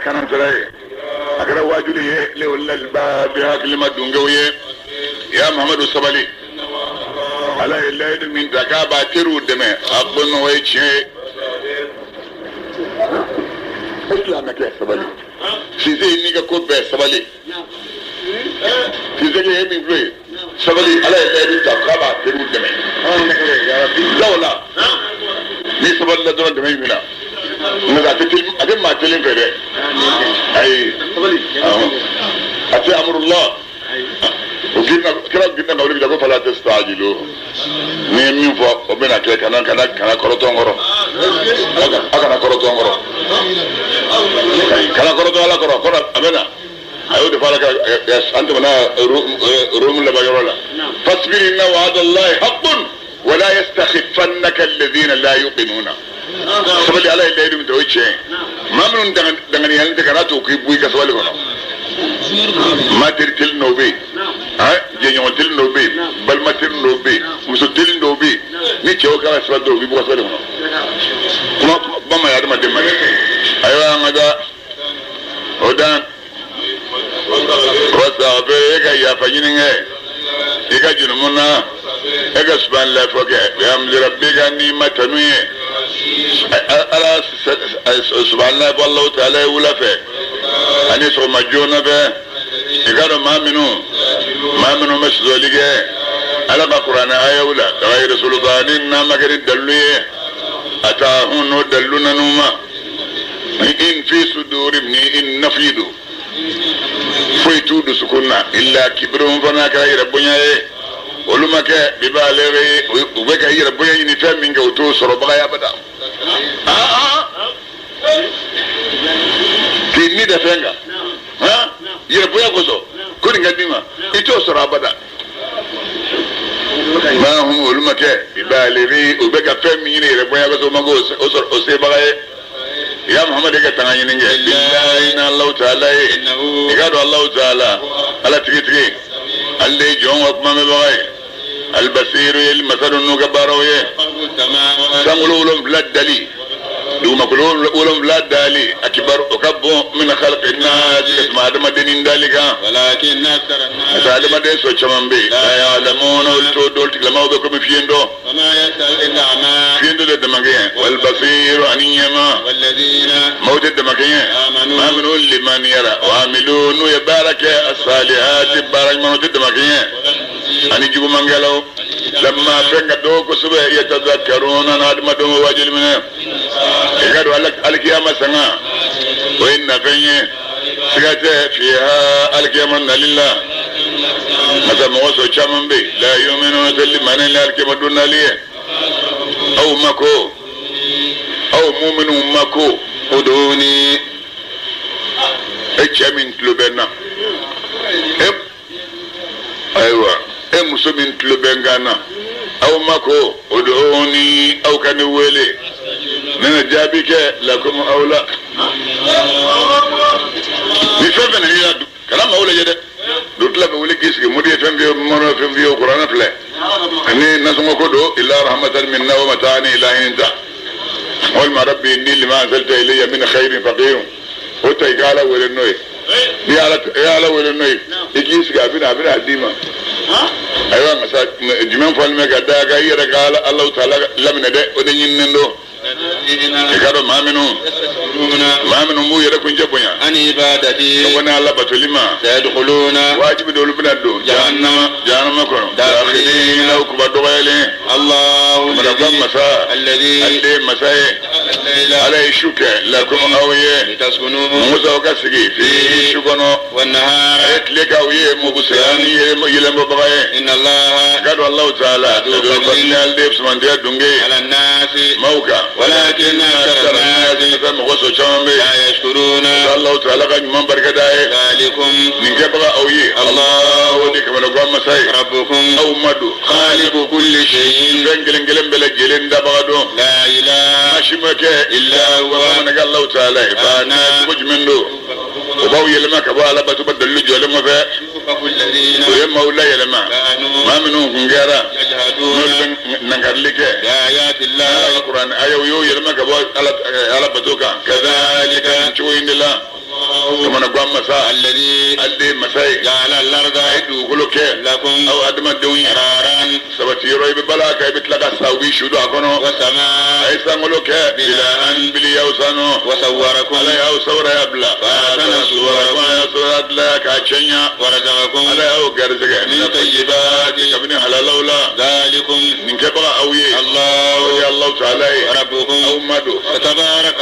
كان تراي أقرأ واجلي لولا الباب بهاكلمة دونجوية يا محمد الصبالي على الليل من تكابا ترو دمه أقبل نويتشي إسلامك يا صبالي سيزي نيجا كوبا صبالي سيزي يهمي بلوي صبالي على الليل تكابا ترو دمه زولا ni sabal la doon damay mina nga atil adem ma tilim fere ay ati amrullah وقلنا قلنا قولي بيجاكو فلا تستعجلوا مين فوق وبنا كي كنا كروتون غرو أكنا كروتون غرو كنا كروتون على كرو أبنا أيوة دفعلك أنت منا روم اللي بيرولا فاصبر إن وعد الله حق ولا يستخفنك الذين لا يوقنون سبحان الله اللي يدوم تويتشي ما من دعني هل تكراتو كي بوي كسوالي كنا ما ترتل نوبي ها جينيو تل نوبي بل ما تل نوبي مسو تل نوبي نيجي وكذا سوالي نوبي بوا سوالي كنا ما يادم أدم أيوة هذا ودان وصابر يا فجينه إيجا جنومنا إيجا سبحان الله فوق بحمد ربك أني ما تنوي على سبحان الله والله تعالى ولا فيه أني سو مجونا به إيجا ما منو مسؤولية على القرآن آية ولا غير سلطان نام كريم دلوية أتاهون دلونا نوما إن في صدور إن نفيدو فويتو دسكونا إلا كبرهم فنا كاي ربنا ولما كا ببالغ وبكا هي ربنا ينفهم من جوتو سربا يا بدا كني دفنga ها يربنا كوسو كوني غديما ايتو سربا بدا ما هم ولما كا ببالغ وبكا فهم من ربنا كوسو مغو اسربا يا محمد إيجا تاني نيجي إن الله تعالى إيجا الله تعالى على تيجي اللي جون وقما مبغاي البصير المثل النجباروي سامولهم بلا دلي يوم كلهم بلا دلي أكبر أكبر من خلق الناس ما دام دين ذلك ولكن أكثر الناس ما دام دين سوتشمان بي لا يعلمون التودول تكلموا بكم فيندو وما يسأل إلا ما فيندو الدمجين والبصير أنيما والذين موت الدمجين ما منون لمن يرى وعملون يبارك الصالحات بارك موت الدمجين أني جبوا منجلو لما فنك دوك سبه يتذكرون نادم دوم واجل منه يقولوا القيامة سنة وإن فني سكته فيها القيامة لله مثلا موسو شامن بي لا يؤمنون لمن لا القيامة دون ليه أو مكو أو مؤمن مكو ودوني اتشامن تلوبنا أيوة مسلمين تلوبنا أو مكو ودوني أو كان ولي من جابك لكم أولى نفهم هي كلام أولى جدا دوتلا بقولك كيس كمودي فهم فيه مرة فهم فيه القرآن فله أني نسمع كده إلا رحمة منا ومتعني إلى أنت قل ربي إني لما أنزلت إلي من خير فقير وتيجعل ولنوي يا ولنوي يجيس كابين أبين الديما أيوة مثلا جمعان فالما كدا كاي رجال الله تعالى لم ندع ودنين نندو يكادو ما منو مو يركون جبونا أن عبادتي وانا الله بتولما سيدخلون واجب دول بنادو جهنم كونو داخلين لو كبدوالي الله الذي مساء عليه شكر لكم أويه لتسكنوا موسى وكسكي في شكنو والنهار اتلك أويه مبسياني يلم بغاية إن الله قال الله تعالى على الناس موكا ولكن أكثر الناس لا يشكرون الله تعالى قد من بركته ذلكم من جبل أويه الله وديك من قوم مساء ربكم أو مدو خالق كل شيء بنجلن بلجلن دبادو لا إله مشمك إلا هو من قال الله تعالى فأنا مجمنو وباو يلما كبالا بتبدل لجوا لما فيه ويما ولا يلما ما منهم غيرا يجهدون نغرلك بآيات الله القرآن أيو يلما كبالا على بتوكا كذلك شوين الله كما نقوم مساء الذي الذي مساء جعل الأرض أيدو كلك لكم أو أدم الدنيا قرارا سبتي روي ببلاك بتلقى ساوي شدو أكونو والسماء أي ساملك بلا أن بلي أوسانو وصوركم على أو صور أبلا فأنا صوركم يا صورات لا كاتشنيا ورزقكم على أو كرزق من طيبات كابن حلال أولا ذلكم نكبر أوي الله يا الله تعالى ربكم أو مدو فتبارك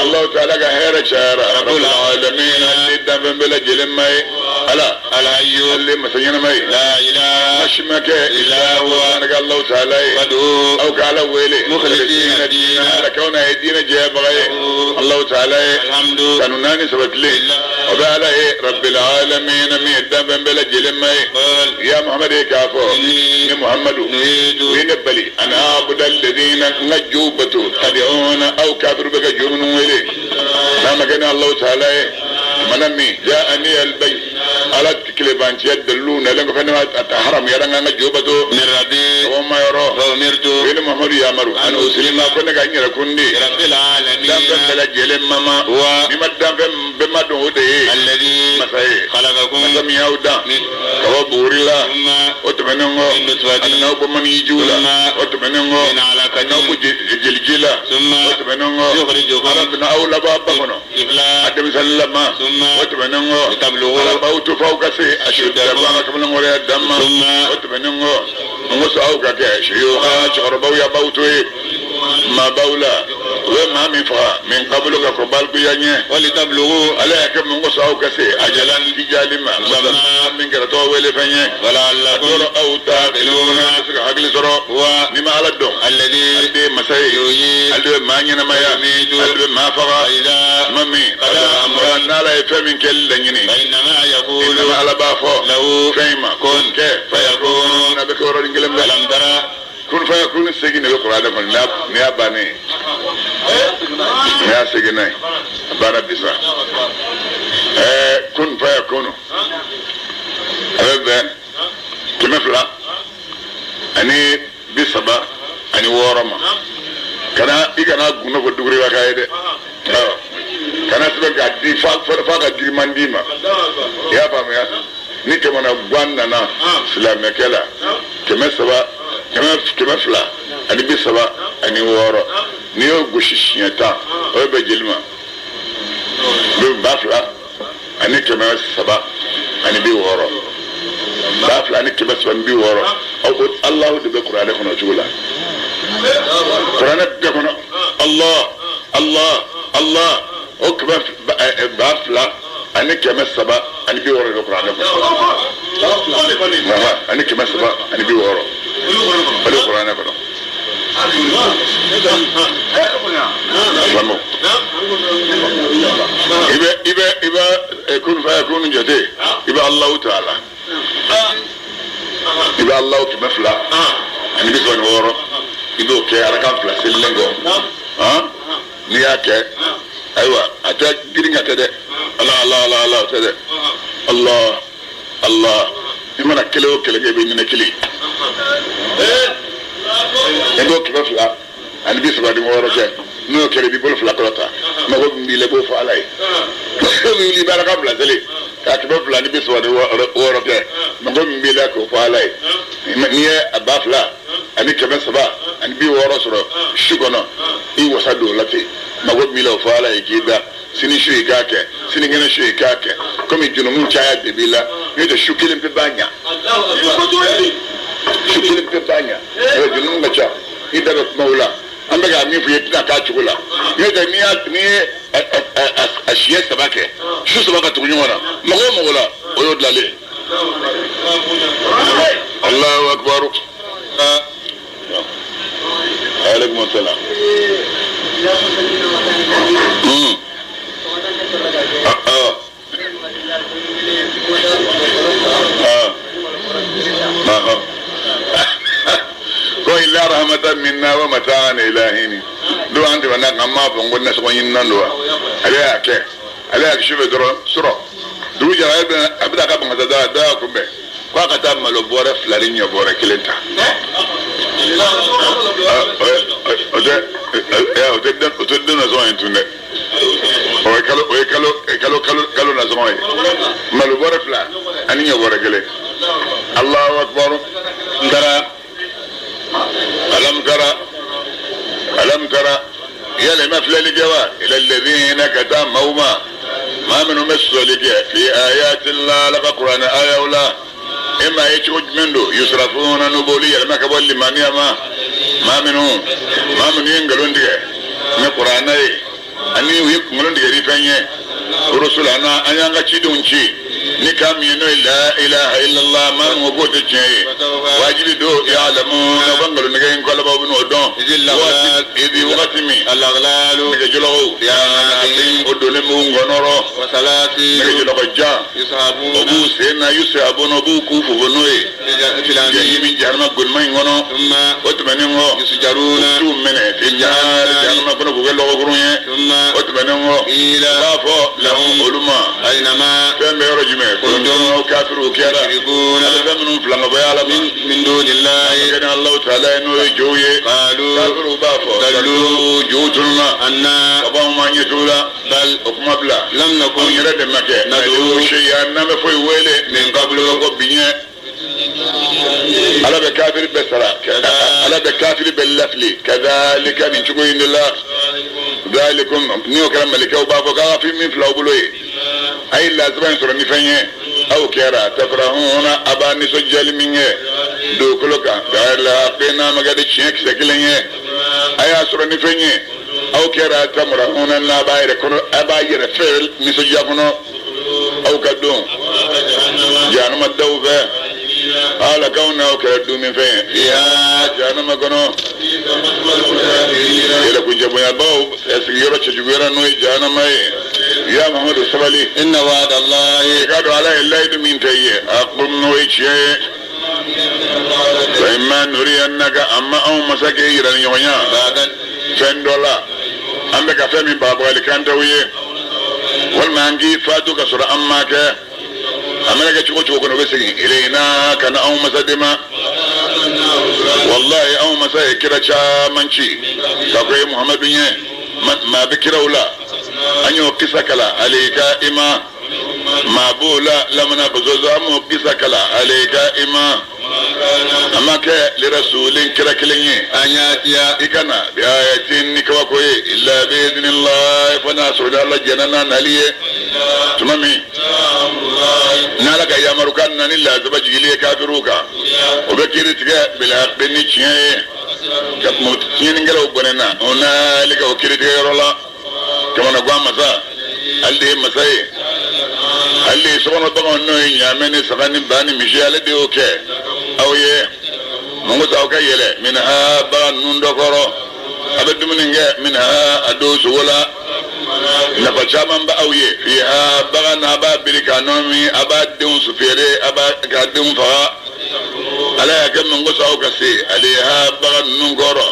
الله تعالى خير شهر رب العالمين اللي دم بلا جلم ماي ألا الحي اللي مسينا ماي لا إله مشمك إلا هو أنا الله تعالى فادعوه أو قال ويلي مخلصين الدين لكون هيدين جاب غير الله تعالى الحمد كانوا ناني سبت لي وبعلا رب العالمين مي دم بلا جلم ماي يا محمد كافو يا محمد وين بلي أنا أعبد الذين نجوبتوا تدعون أو كافر بك جرن ويلي لما كان الله تعالى منامي جاءني البيت على كليبان يدلون لأنه فنما أتحرم يرانا نجوبتو من ربي وما يرى فأمرت وين محمد يامرو أن أسلم كنا كأني ركندي رب العالمين دم بلا جلم ماما هو بما دعوده الذي مساي خلقكم مسام يهودا من كوابوريلا ثم وتمنعه من نطفة أنا بمن يجولا وتمنعه من علقة أنا بجلجلا ثم وتمنعه يخرجكم أنا بنا أولى بابنا طفلا أدم سلما ثم وتمنعه لتبلغوا أنا بوت فوق سي أشد أنا كمان مريء دم ثم وتمنعه نقص أوكا كشيوخا شربوا يا بوتوي ما بولا وما مفا من قبلك قبال بيانيه ولتبلغوا على كم نقص أوكا سي أجلا تجالما من كرتوا ويل فنيه ولعلكم أو تاكلون حقل سرو نما على الدم الذي مساي الذي ما ينما يميت الذي ما فقا مامي قد أمرنا لا يفهم كل دنيني فإنما يقول إنما على بافو له فيما كن كيف فيكون نبيك ورد كلام ألم ترى كن فيكون سجن القرآن كن نياباني نيا سجناي بارا بيسا كن فيكون أبدا كمفلا أني بسبا أني وارما كنا إيكنا غنا فدوري وكايد كنا سبب قدي فاق قدي منديما يا فهم يا ni kama na bwana na islam kela kama saba kama fla ani bi saba ani woro ni o goshishiata o be jelma be bafla ani kama saba ani bi woro bafla ani kama saba bi woro o Allah de be qur'an ko no jula qur'an de ko Allah o kama bafla أنا كم سبا أنا بيورا القرآن أنا كم سبا أنا بيورا القرآن كله فهموا إبا يكون فيكون جدي إبا الله تعالى إبا الله كم فلا أنا بيسوي نورا إبا كي أركان فلا سلنجو نياك أيوة أتا جرين أتا الله تدا الله إما نكلو كلا جايبين نكلي إنه كيف فلا أنا بيسمع دي مورجة نو كلا بيقول فلا كلاتا ما هو بيلبو فعلي بيقولي بارك الله زلي كيف فلا أنا بيسمع دي مورجة ما هو بيلبو فعلي نية أبا فلا أنا كمان سبا أنا بيورا سرو شغنا إيه وصادو لاتي ما هو بيلبو فعلي كذا sini shui kake sini ngene shui kake komi juno mun chaya bibila yote shukilim pe banya shukilim pe banya yo juno mun cha ida be maula amba ga mi fuye tina ka chukula yote ni ashiye sabake shu sabaka tukunyona mago maula oyo dlale Allahu akbar alaikum assalam ko illa rahmatan minna wa mata'an ilahini do ande wana ngamma bongo na so yin nan do ale ya shibe doro suro du jara abda ka banga da ko be ko ka ta malo bore flari nyo bore kilenta ode na so yin tunde kalo na zama ye malu bɔrɛ fila ani ɲɛ bɔrɛ kelen Allahu akbar ndara alam tara yale ma filɛli kɛ wa ila alladhina kata mauma maa minnu bɛ sɔsɔli kɛ fi ayati Allah la ka kuranɛ ayaw la e maa ye cogo jumɛn don yusrafuna n'u b'olu yɛlɛma ka bɔ limaniya ma maa minnu ye nkalon tigɛ ni kuranɛ ye ani u ye nkalon tigɛ ni fɛn ye rusulana an y'an ka cidenw ci ni ka min ye n'o ye la ilaha illallah maa min ko k'o tɛ tiɲɛ ye wajibi don ya'lamu n'aw ka nkalon tigɛ in kɔlɔbaw bɛ n'o dɔn wagati min nɛgɛjɔlɔkɔw o donnen b'u ngɔnɔrɔ nɛgɛjɔlɔkɔjan o b'u sen na yusabuna o b'u k'u fofo n'o ye jahimi jahanama golima in kɔnɔ o tɛmɛnen kɔ u t'u minɛ fi jahanama kɔnɔ k'u kɛ lɔgɔkurun ye o tɛmɛnen kɔ u b'a fɔ lahum olu ma fɛn bɛ yɔrɔ jumɛn kuntum kafiru kɛra a bɛ fɛn minnu fila ka bɔ ala ma min dunillahi a bɛ kɛ ni Alahu taala ye n'o ye jɔnw ye kafiru b'a fɔ dalu jɔnw tununa ka bɔ anw ma ɲɛtugu la o kuma bila anw yɛrɛ dɛmɛ kɛ nadu seya n'an bɛ foyi wele min qablu ko biɲɛ ala bɛ kafiri bɛɛ sara ala bɛ kafiri bɛɛ lafili kadhalika nin cogo in de la dalikum ni o kɛra malikɛw b'a fɔ k'a ka fi min fila aw bolo ye a ye laziba in sɔrɔ ni fɛn ye aw kɛra tafrahuna a b'a nisɔndiyali min kɛ dugukolo kan la bɛnna ma kɛ de tiɲɛ kisɛ kelen ye a y'a sɔrɔ ni fɛn ye aw kɛra tamrahuna n'a b'a yɛrɛ kɔnɔ a b'a yɛrɛ fɛ nisɔndiya kɔnɔ aw ka don jahanama daw fɛ ala k'aw n'aw kɛra dun min fɛn ye jahanama kɔnɔ yɛlɛkunjɛbonyabaw sigiyɔrɔ cɛjuguyara n'o ye jahanama ye ya Muhammadu sabali inna wa'dallahi i k'a dɔn ala ye layidu min kɛ i ye a ko n'o ye tiɲɛ ye wa imma nuriyannaka amma anw masakɛ yira ni ɲɔgɔn ya fɛn dɔ la an bɛ ka fɛn min bagabagali kan t'aw ye walima an k'i faatu ka sɔrɔ an ma kɛ a mana kɛ cogo cogo kɔnɔ o bɛ segin ilayna ka na anw masaden ma wallahi anw masa ye kira caman ci k'a ko ye Muhamadu ye maa bɛ kiraw la an y'o kisa kala alayka ima maa b'o la lamana bazozo an m'o kisa kala alayka ima a ma kɛ lirasulin kira kelen ye an y'a diya i ka na bi ayatin ni kabako ye illa bi idhnillah fo n'a sɔrɔ ala jɛna n'a nali ye tuma min n'ala ka yamaru kan na ni lazaba jigili ye kafiru kan o bɛ kiiri tigɛ bilhaqi ni tiɲɛ ye ka tiɲɛnikɛlaw bɔnɛna o n'ale ka o kiiri tigɛ yɔrɔ la kamana gan masa ale de ye masa ye ale de ye sokɔnɔ baganw n'o ye ɲaamɛ ni saga ni ba ni misi ale de y'o kɛ aw ye mun ko sa aw ka yɛlɛ minha bagan ninnu dɔ kɔrɔ a bɛ dumuni kɛ minha a don sogo la nafa caman bɛ aw ye fiha bagan na a b'a biri k'a nɔɔmi a b'a denw sufeere a b'a k'a denw faga ala y'a kɛ mun ko sa aw ka se aleha bagan ninnu kɔrɔ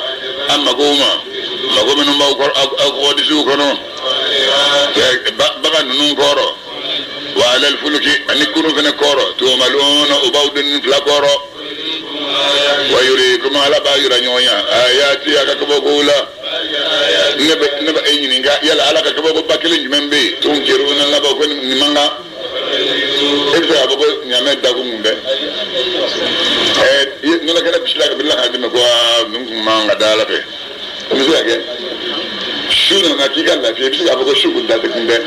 a magow ma mago minnu b'aw kɔrɔ aw kɔdisiw kɔnɔ bagan ninnu kɔrɔ wa alal fulki ani kurun fana kɔrɔ tumaluna u b'aw donni fila kɔrɔ wa yurikum ala b'a yira ɲɔgɔn ya ayati a ka kabakow la ne bɛ e ɲininka yala ala ka kabako ba kelen jumɛn bɛ yen tun jɛr'u na laban ko nin man kan e bɛ se k'a fɔ ko ɲaamɛ dakun mun bɛ nɔnɔ kɛnɛ bisila ka bila k'a dɛmɛ ko nin kun man ka da ala fɛ o bɛ se ka kɛ su nana k'i ka lafiya i bɛ se k'a fɔ ko su kun da kun tɛ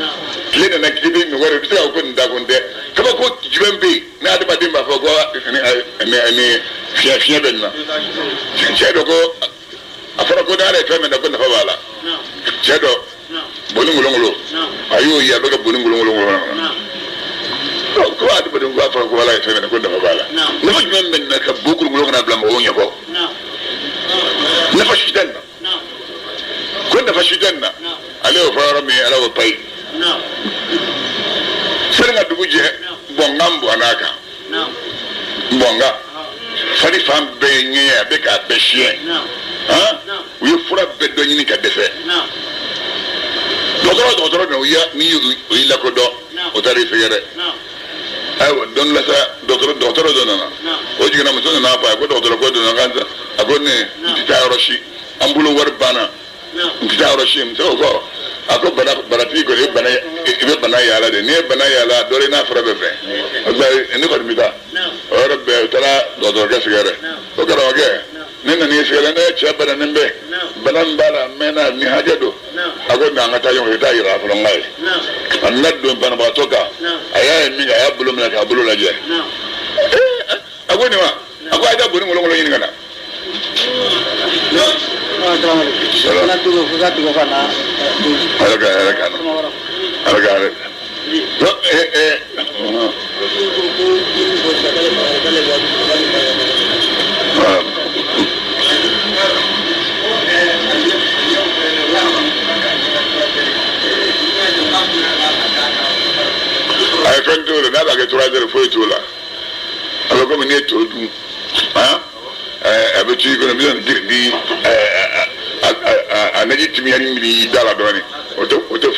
tile nana k'i bɛ min wɛrɛ i bɛ se k'a fɔ ko nin da kun tɛ kabako jumɛn bɛ yen ni adamaden b'a fɔ ko fiɲɛ bɛ nin na cɛ dɔ ko a fɔra ko n'ala ye fɛn min na ko nafa b'a la cɛ dɔ bonni ngolongolo a y'o ye a bɛ ka bonni ngolongolo ko adamaden ko a fɔra ko ala ye fɛn min na ko nafa b'a la nafa jumɛn bɛ nin na ka bo ngolongolo kana bila mɔgɔw ɲɛkɔ nafa si tɛ nin na ko nafa si tɛ nin na ale y'o fɔ yɔrɔ min ala y'o payi sani ka dugu jɛ bɔnkan bɔn n'a kan bɔnkan sani fan bɛɛ ye ɲɛ a bɛ k'a bɛɛ siyɛn u ye fura bɛɛ dɔ ɲini ka dɛsɛ dɔgɔtɔrɔ na u y'i lakodɔn o taara i sɛgɛrɛ ayiwa don la sa dɔgɔtɔrɔ dɔ nana o jiginna muso nana fɔ a ko dɔgɔtɔrɔ ko dɔ nana a ko ne n tɛ taa yɔrɔ si an bolo wari banna n tɛ taa yɔrɔ si muso ko ako barati ko ibe bana yala de ne bana yala dore na fara bebe Allah ne ko mita o rabbe tala do ga sigare o ga roge ne na ni sigare ne cha bana nembe banan bala mena ni hajado ako na ngata yo ita ira fara ngai annadu bana ba toka aya mi ga ya bulu mena ka bulu la je ako ni wa ako ada bulu ngolo yin ngana ay fen tula na ba ke turader foi tula alo ko mi to du ha abeti ko di anaji timiani mi dala doni oto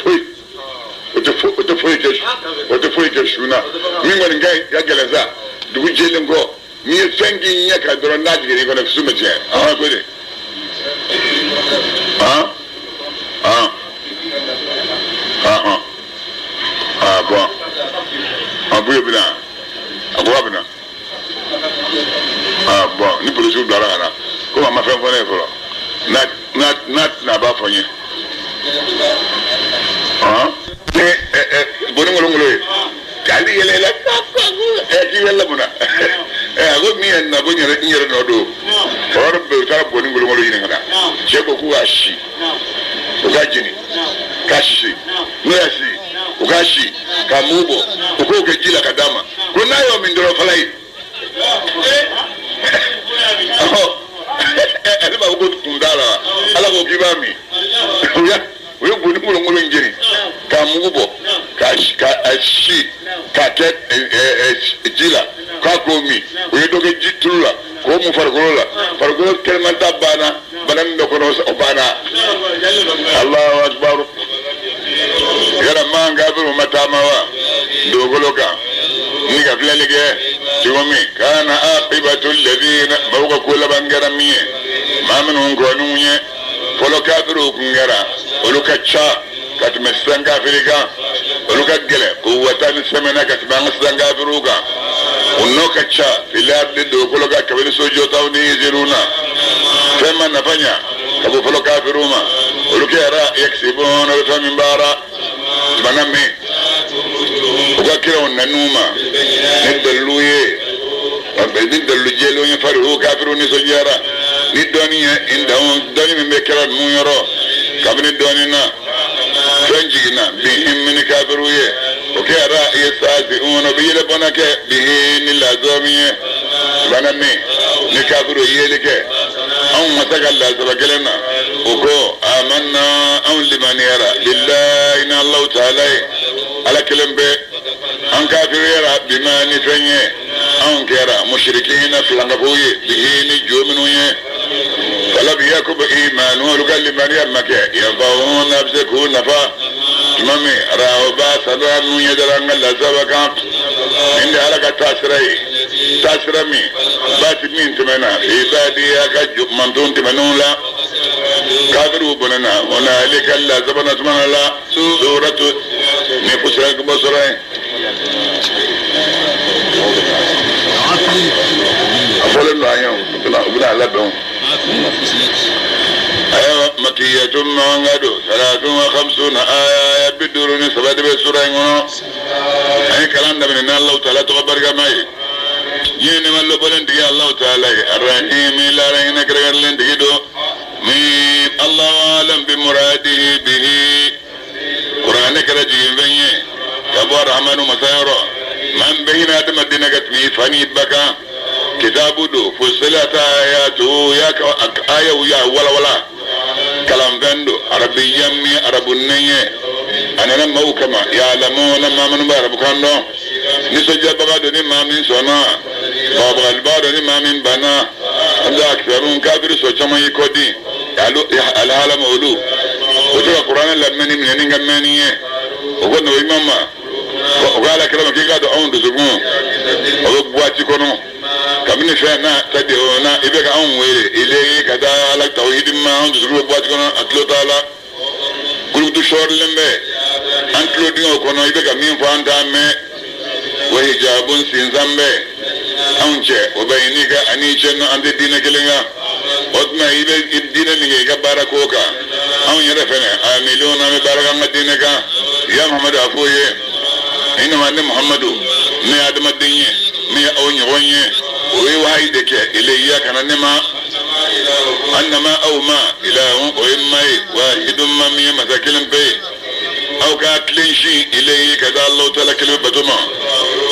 foi ke shuna mi ngoni ngai ya geleza du jelen go mi fengi nyaka doro naji ni ko na suma je ko de bon abu bina bon ni police dara ana ko ma fa fone foro na ba fonye boni ngolo kali yele la ki yele buna ago mi en na bonyere nyere no do or be ta boni ngolo yini ngada che ko ku ashi o ga jini kashi no yasi o ga shi ka mubo o ko ke jila kadama ko na yo min doro falai ele ba ko tundala ala ko kibami oya boni ngolo njeri ka mubo ka ashi ka ke jila ka komi oya doge jitula ko mu fargolo kelmanta bana mbe ko no bana Allahu akbar yara manga bi matamawa dogoloka ni ga flelige tiwomi kana aqibatul ladina bawga kula bangarami mamun ngonunye folo kafiru kungara oluka cha katmesanga afrika oluka gele quwwatan samana katmanga afrika unoka cha filabdi dogoloka kabili sojo tawni yiruna fema nafanya kabu folo kafiruma oluka ra yaksibuna wa min bara banami ukakira unanuma nidaluye nidalu jelo yin faru kafiru ni sojara ni doniya indawon doni me kira nuyoro kabini donina fenjigina bihim min kafiru ye ukira isazi uno biyele bonake bihini lazomiye banami ni kafiru yelike an masaka lazaba gelena uko amanna an liman yara billahi na Allah ta'ala ala kelembe an kafiru yara bima ni fenye an kera mushrikina filangabuye bihini jominu ye فلم يكن إيمانه لقال لمن يرمك ينفعون نفسه نفع مامي راو باسا نو يدران الله سبكا عند على تاسرمي باسمين تمنا عبادي أكجب منتون تمنون لا كافروا بننا هنالك الله سبحانه وتعالى سورة نفسك بصرين أقول الله يوم بلا لبهم أيوة مكية مانغادو 53 آية بدروني سبعة بسورة أي كلام ده من الله تعالى تخبر كماي يني مالو بلندي الله تعالى الرحيم لا رحيم كرر لندي دو مي الله أعلم بمراده به قرآن كرجيم بنيه كبر رحمن مسيرة من بين آدم الدين كتمي فني بكا كتاب دو فصلت آياته يا آية ويا ولا كلام فندو عربي يمي عرب النية أنا لما هو كما يعلمون ما من بعرب كانوا نسجل بغادني ما من سنا بابا البارني ما من بنا هذا أكثرون كافر سوتشما يكودي قالوا العالم أولو وترى القرآن لمني من ينعمنيه وقلنا وإماما وقال كلام كي قادوا أون دسمون وبواتي كونو kamini fɛn na tadi o na ibe ka anw wele ile ka da ala tawhid ma anw dusuru bɔ tigɛ atlo ta la ko burutu shorlembe ancluding okono ibe kamin fanta me wa hijabun sinzambe anche obayinika anichen ande dina kelenga otma ibe dina ninge ga barakoka an yere fene amiluna me baraka madina ka ya muhammad afoye ina manne muhammadu me adama dinye me awonye wonye oyi waide ke ilayya kananema annama aw ma ilahun oyimai wahidun ma mi masakilin bay aw ka klinshi ilayhi kaza allah ta'ala kalma batuma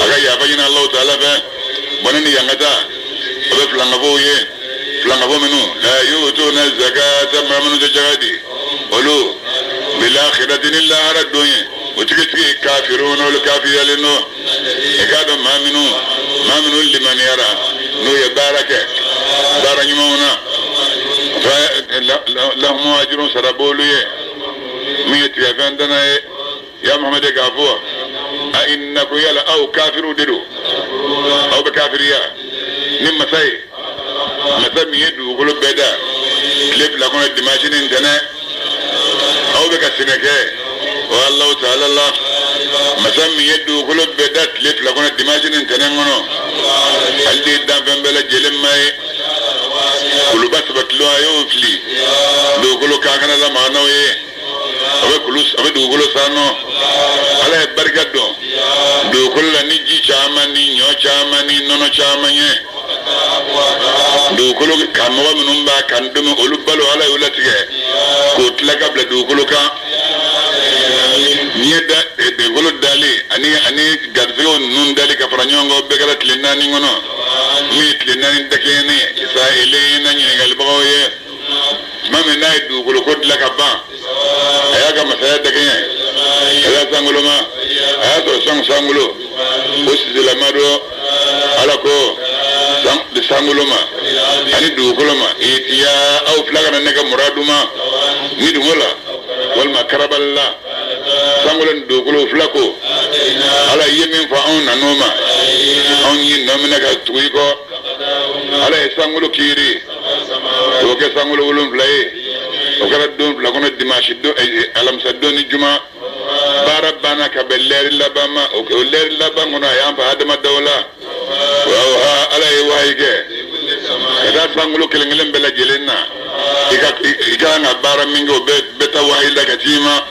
aga ya bayina allah ta'ala fa bonani yangata obe flanga boye flanga bomenu la yutuna zakata ma manu jagadi ولو بالآخرة إلا على الدنيا وتكتكي كافرون والكافرين إكادوا ما منو لمن يرى نو يبارك بارك يمونا لهم أجر سربولي ميت يا فندنا يا محمد كافور أئنكم يلا أو كافروا دلو أو بكافريا نم مساي مسمي يدو قلوب بدا كليب لكم الدماشين انتنا أو بكسنكه والله تعالى الله مسمي يدو قلوب بدات لف لكون الدماغين انتنمونو هل دي الدام فنبلا جلم ماي قلوبات بطلوها يوفلي دو قلو كاكنا لمعنو يه أبي دو قلو سانو على بركة دو قلو نجي چامني نيو چامني نونو چامني dukulu kamwa minumba kandume olubalu ala ulatige kotlaga bla dukulu ka nieda dukulu dali ani garzo nun dali ka franyongo begala tlinani ngono mi tlinani dakene isa elena nyengal bawoye mame nay dukulu kotlaga ba ayaga masaya dakene ala sangulo ma ayato sangulo osizila mado ala ko de sanguloma ani dukuloma itiya aw flagana neka muraduma ni dumola wal makaraballa sangulan dukulo flako ala yemin fa on nanoma on yin nomina ka tuiko ala sangulo kiri to ke sangulo ulum flay o kala don flakona dimashi do alam saddo ni juma barabana ka beller labama o ke ler labangona yamba adama dawla وها على يوايك كذا سانغلو كلنجلن بلا جلنا إذا نبارا منجو بيت واحد لكتيما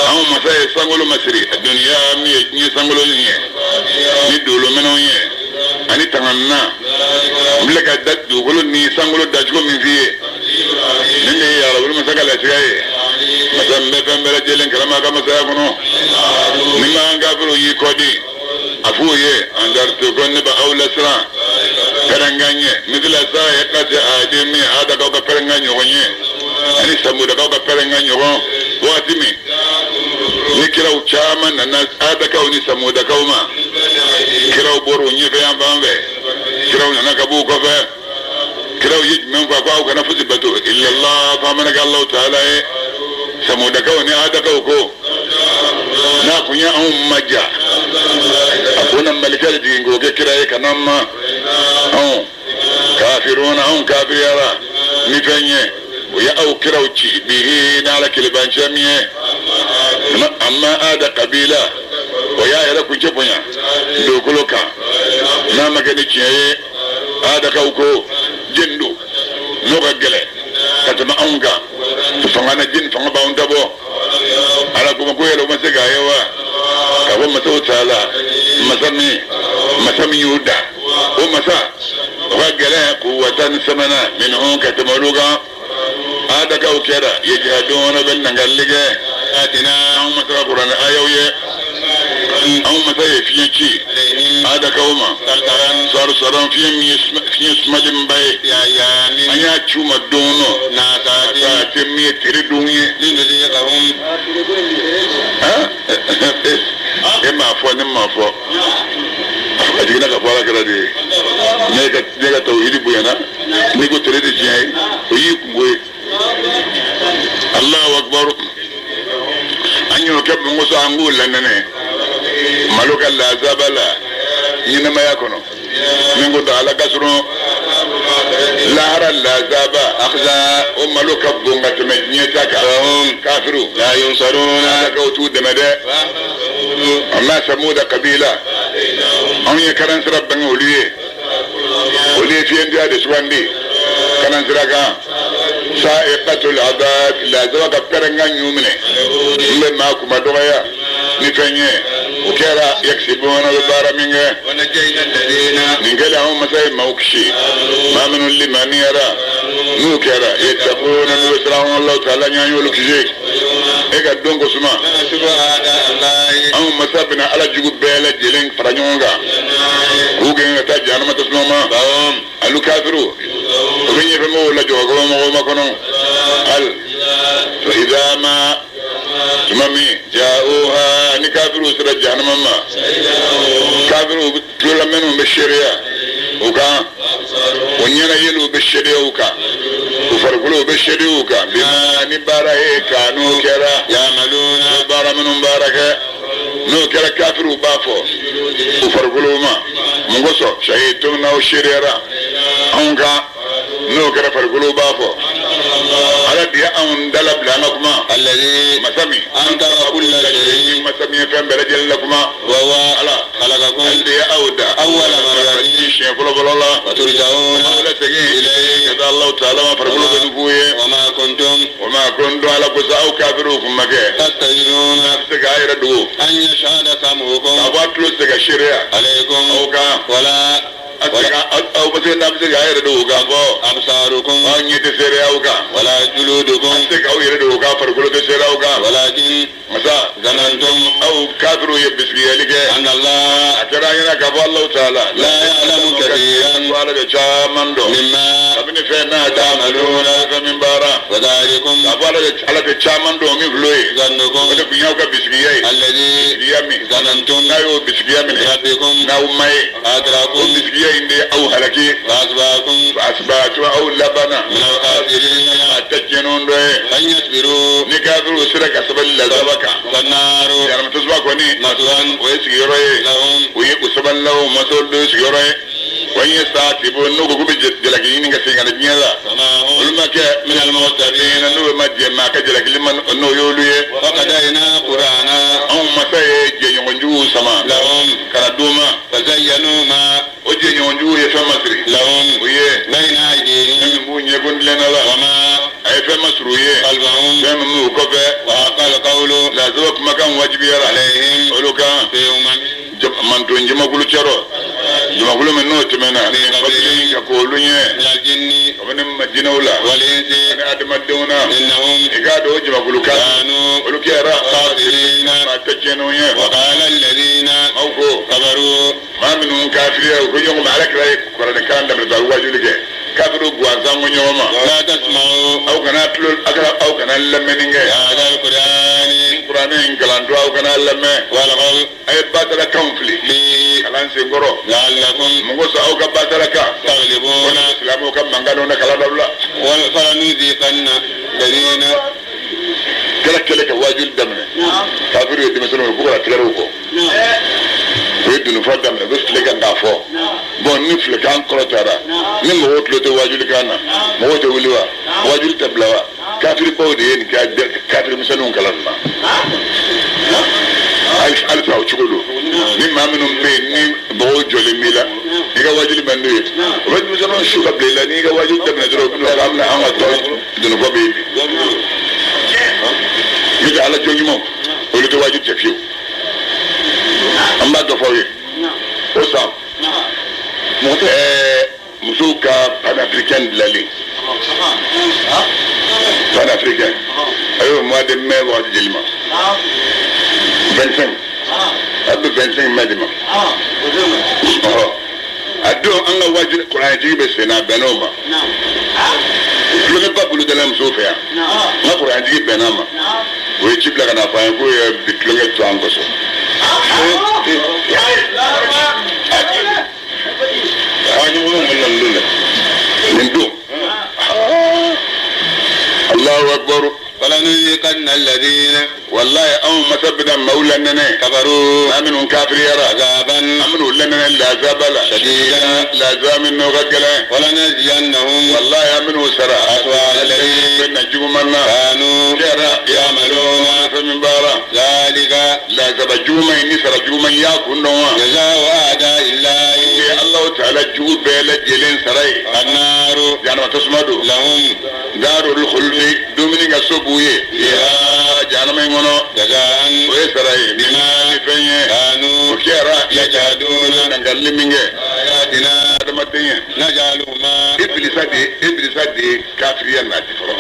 أو مساء سانغلو مسري الدنيا مي سانغلو ني دولو منو أني تمنا ملك الدت دوغلو ني سانغلو دجلو من فيه نمي يا رب المساء لا شيء مساء مفهم بلا جلن كلام كم مساء كنو نما أنقابلو يكودي أفويه أنظرت كن بأول سرا كرنجانية مثل سا يكاد آدمي هذا كوكا كرنجانية هونية أني سمودا كوكا كرنجانية هون واتمي نكراو تشامان الناس هذا كوني سمودا كوما كراو بوروني في أمبامبه كراو نكابو كفه كراو يج من فاقوا كنفس بتو إلا الله فمنك الله تعالى سمودا كوني هذا كوكو ناكو يا مجا أكون ملكة دينغو كراي كنما أو كافرون أو كافريرا مفنيه ويا أو كراوتشي به نالا كلبان جميع أما هذا قبيلة ويا هلا كنجبنيا دوكلوكا نام كنيشي هذا كوكو جندو نوغا كتما أونغا تفعنا جن فعنا باوندابو على كم كوي لو مسك أيوة كم مسوي سالا مسامي يودا ومسا وقال قوة سمنا منهم كتملوكا هذا كوكرا يجهدون بالنجلجة أتنا أو مسا قرآن أيوة أو مسا يفينشي هذا كوما صار في اسم جنبه أيها شو مدونه ناتا تمي تريدوني لهم إما فو أجينا كفارة كذا نيجا توحيد بيانا نيجو تريد شيء ويكوي الله أكبر أنيو كم موسى أنقول لنا ملوك الله زبلا ينما يكونوا نقول على كسرو lahara lazaba أخزى umalo kabunga tumejnyetaka وهم kafiru لا ينصرون daga utu demede amma samuda kabila an ye karan sira bange oliye fiye ndiya de swandi kanan sira kan sa'iqatul adab la zaba ka perenga nyumne mbe ma kuma dogaya ni fenye ukera yaksibuna bara minge ونجينا الذين ningela hum masai maukshi ma min liman yara nukera yattaquna nusrahu Allah ta'ala nyanyo lukije ega dongo suma نحسب أعداء الله an masabina ala jugu bele jelen faranyonga ugen ta janama tasnoma فهم alu kafiru ugenye femo la jogo mo makono al fa idha ma tumami ja'uha ni kafiru sira janama ma kafiru tula menu be sharia uka onyana yelu be sharia uka ufargulo be sharia uka bima ni barahe kanu kera يعملون bara minun baraka no kera kafiru bafo ufargulo ma mungoso shahidtum na ushirira onga no kera fargulo bafo ala dia an dalab lana kuma الذي masami أنكر كل شيء masami fem berajel lakuma وهو ala خلقكم aldi auda أول مرة shi bolo bolo la وترجعون ala tege kada Allah taala ma fargulo be nubuye وما كنتم wama kundu ala kusau kafiru kuma ke تستجدون sega ayra du أن يشهد سمعكم abatlu sega sharia عليكم auka ولا au base na base ga yere do ga bo أبصاركم an yi te sere auka ولا جلودكم te ga yere do ga fargulo te sere auka ولكن masa ظننتم au kafiru ye bisbiyalike أن الله akira yana ga bo Allah taala لا يعلم كثيرا wala de chamando مما abini fe na da maluna fa min bara وذلكم abala de ala de chamando mi vloye ظنكم wala ku yaw ka bisbiye الذي yami ظننتم na yo bisbiyami بربكم na umay أدراكم bisbiye inde au halaki فأصبحكم asbatu au labana من الخاسرين atajjenun do أن يصبروا ni kafiru sira ka sabali la zabaka والنار yana mutuzwa ko ni مثوى o yesi yoroye لهم o yi usaban lawo masol do yesi yoroye wanye saati bo no go be jelaki ni nga singa na nyala فما هم ulma ke من المرتدين no ma je ma ka jelaki liman no yoluye وقضينا قرآنا on masaye je nyonju sama لهم kana duma فزينوا ما o je nyonju ye fama siri لهم oye بين أيديهم mu nye gondlena la وما ay fama suruye خلفهم fama mu ko fe وحق القول la zo kuma kan wajibiyara عليهم oluka في man to njima gulu charo njima gulu men no temena Min fadli ka ko lunye من الجن abane madina wala والإنس ana adama dewna إنهم igado njima gulu ka كانوا olukera خاسرين ma tajeno ye وقال الذين mawko كفروا ma minun kafiriya ko yongo malak ray ko ran kan da da wajuli ke kafiru gwanza mo nyoma لا تسمعوا au kana tulul akara au kana lameninge هذا القرآن qur'ane ingalandu au kana lamme والغوا ay batala conflit فيه kalan singoro لعلكم mungo sa au ka batala ka تغلبون wala islamu ka mangano na kala dabla فلنذيقن الذين kala kala ka wajul damne kafiru yedi meselo ko ko kala ko ko yedi no fadam na bes lega ndafo bon ni fle kan krotara ni mo wotlo to wajul kana mo woto wiliwa wajul tablawa kafiru bawde yen ka kafiru meselo kala na al fa uchugulu ni maminu be ni bo jole mila ni ga wajul bandu wajul meselo shuka blela ni ga wajul tabna dro ko amna ama to dunu ko be mi ala jongi mom o le to wajul jafiu amba do fawye o sa musuka panafricaine de la ligue panafricaine ayo mois de mai wa jelima 25 abbe 25 mai dima ado anga wajul qur'an jibe sena benoma le ne pas bulu de la musofa ya na qur'an jibe benama we chibla kana fa ko ya bitlonge to angoso Allahu akbar فلنذيقن الذين wallahi an masabida maulan nene كفروا aminu kafiri yara عذابا aminu lana la zabala شديدا la zamin no gagala ولنجزينهم wallahi aminu sara أسوأ الذي benna jumanna كانوا kera يعملون famin bara ذلك la zaba juma ni sara juma ya kunwa جزاء أعداء الله ya allah ta'ala ju bela jelen sarai النار jana tasmadu لهم darul khuldi domini ga sobuye ya jana mai ngono جزاء o sarai bima fenye كانوا o kera يجحدون nangalli minge آياتنا adama tenye نجعلهما iblisa de kafiriya na ti foro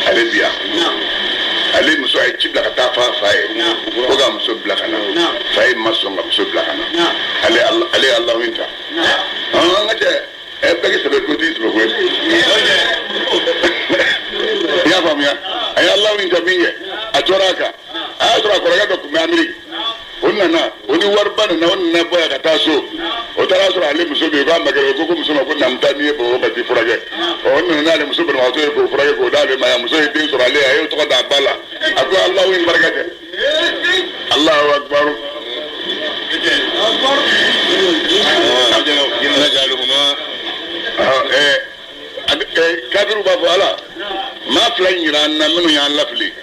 ale biya ale muso ay ci bila ka taa fa ye ko ga muso bila ka na fa ye ma sɔn ka muso bila ka na ale Allahu inta an ka cɛ bɛɛ k'i sɛbɛn ko t'i sɛbɛn ko ye i y'a faamuya a ye Allahu inta min kɛ a tora a kan a y'a sɔrɔ a kɔrɔkɛ dɔ tun bɛ Ameriki o nana o ni wariba nana o nana bɔ yan ka taa so o taara sɔrɔ ale muso bɛ yen k'a makɛ ko muso ma ko na n taa n'i ye Bamakɔ ka t'i furakɛ o nana n'ale muso banabagatɔ ye k'o furakɛ k'o d'ale ma yan muso ye den sɔrɔ ale a y'o tɔgɔ d'a ba la a ko Allahu in barika tɛ Allahu akbar نجعلهما kafiru b'a fɔ ala maa fila in yira an na minnu y'an lafili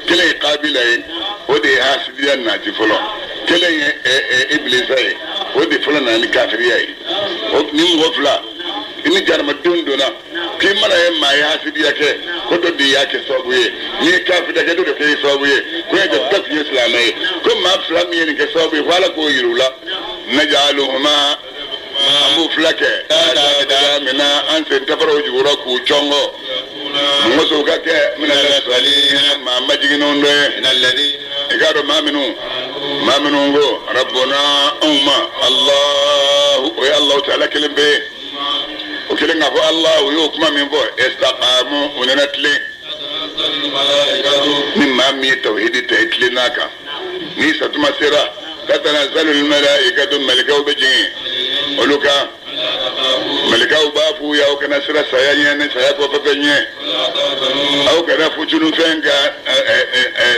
kelen ye kabila ye o de ye hasidiya nati fɔlɔ kelen ye ibilisa ye o de fɔlɔ nana ni kafiriya ye ni mɔgɔ fila i ni jaramadenw donna k'i mana ye maa ye hasidiya kɛ ko dɔ de y'a kɛ sababu ye n'i ye kafiriya kɛ dɔ de kɛ sababu ye ko ye bɛɛ tun ye silamɛ ye ko maa fila min ye nin kɛ sababu ye ko ala k'o yir'u la najaluhuma an b'u fila kɛ mina an sen tafaraw jugura k'u cɔngɔ musow ka kɛ mina sali maa majiginnenw dɔ ye i k'a dɔn maa minnu ko rabbuna anw ma Allahu o ye Allahu ta'ala kelen bɛ ye o kelen k'a fɔ Allahu y'o kuma min fɔ istaqamu o nana tilen ni maa min ye tawhidi ta i tilen n'a kan ni satuma sera tatanazzalu al-malaa'ikatu malikaw bɛ jigin olu kan malikaw b'a f'u ye aw kana sira saya ɲɛ ni saya kɔfɛ fɛn ɲɛ aw kana futunu fɛn ka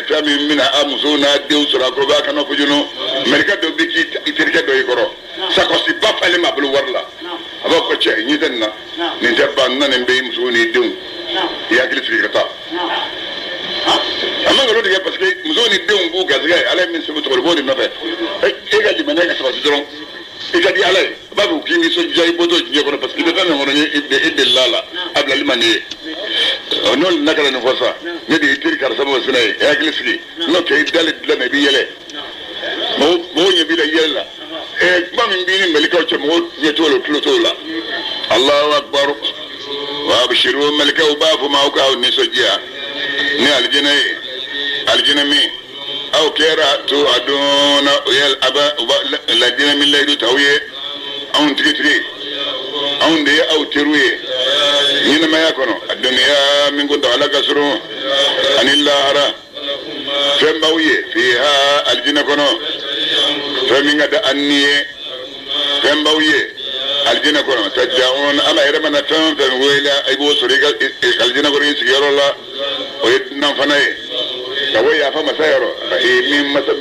fɛn min bɛna a musow n'a denw sɔrɔ a kɔrɔ a kana futunu malika dɔ bɛ k'i terikɛ dɔ i kɔrɔ sakɔsi ba falen ma bolo wari la a b'a fɔ cɛ ɲɛ tɛ nin na nin tɛ ban na nin bɛ i musow n'i denw i hakili sigi ka taa a man nkalon tigɛ parce que musow ni denw b'u garisɛgɛ ala ye min sɛbɛn tɔgɔ b'o de nɔfɛ e ka limaniya ka sabati dɔrɔn i ka di ala ye a b'a fɔ k'i nisɔndiya i bɔtɔ diɲɛ kɔnɔ parce que i bɛ fɛn min kɔnɔ i delila a la a bilali man di ye n'o nana ka na nin fɔ sa ne de y'i teri karisa ma sinɛ ye i hakili sigi n'o kɛ i dalen dilan na i b'i yɛlɛ mɔgɔw ɲɛ b'i la yɛlɛ la kuma min b'i ni malikaw cɛ mɔgɔw ɲɛ t'o la o tulo t'o la Allahu akbar wa abshiru malikaw b'a fɔ ma aw k'aw nisɔndiya ni alijinɛ ye alijinɛ min aw kɛra to a dɔnna o ye ladinɛ min layidu t'aw ye anw tigitigi anw de ye aw teriw ye ɲɛnɛmaya kɔnɔ a dɔnniya min ko da ala ka surun ani lahara fɛn b'aw ye fiha alijinɛ kɔnɔ fɛn min ka da an ni ye fɛn b'aw ye alijinɛ kɔnɔ tajawun ala yɛrɛ mana fɛn fɛn wele i b'o sɔrɔ i ka alijinɛ kɔnɔ i sigiyɔrɔ la o ye dunan fana ye ka bɔ yafa masa yɔrɔ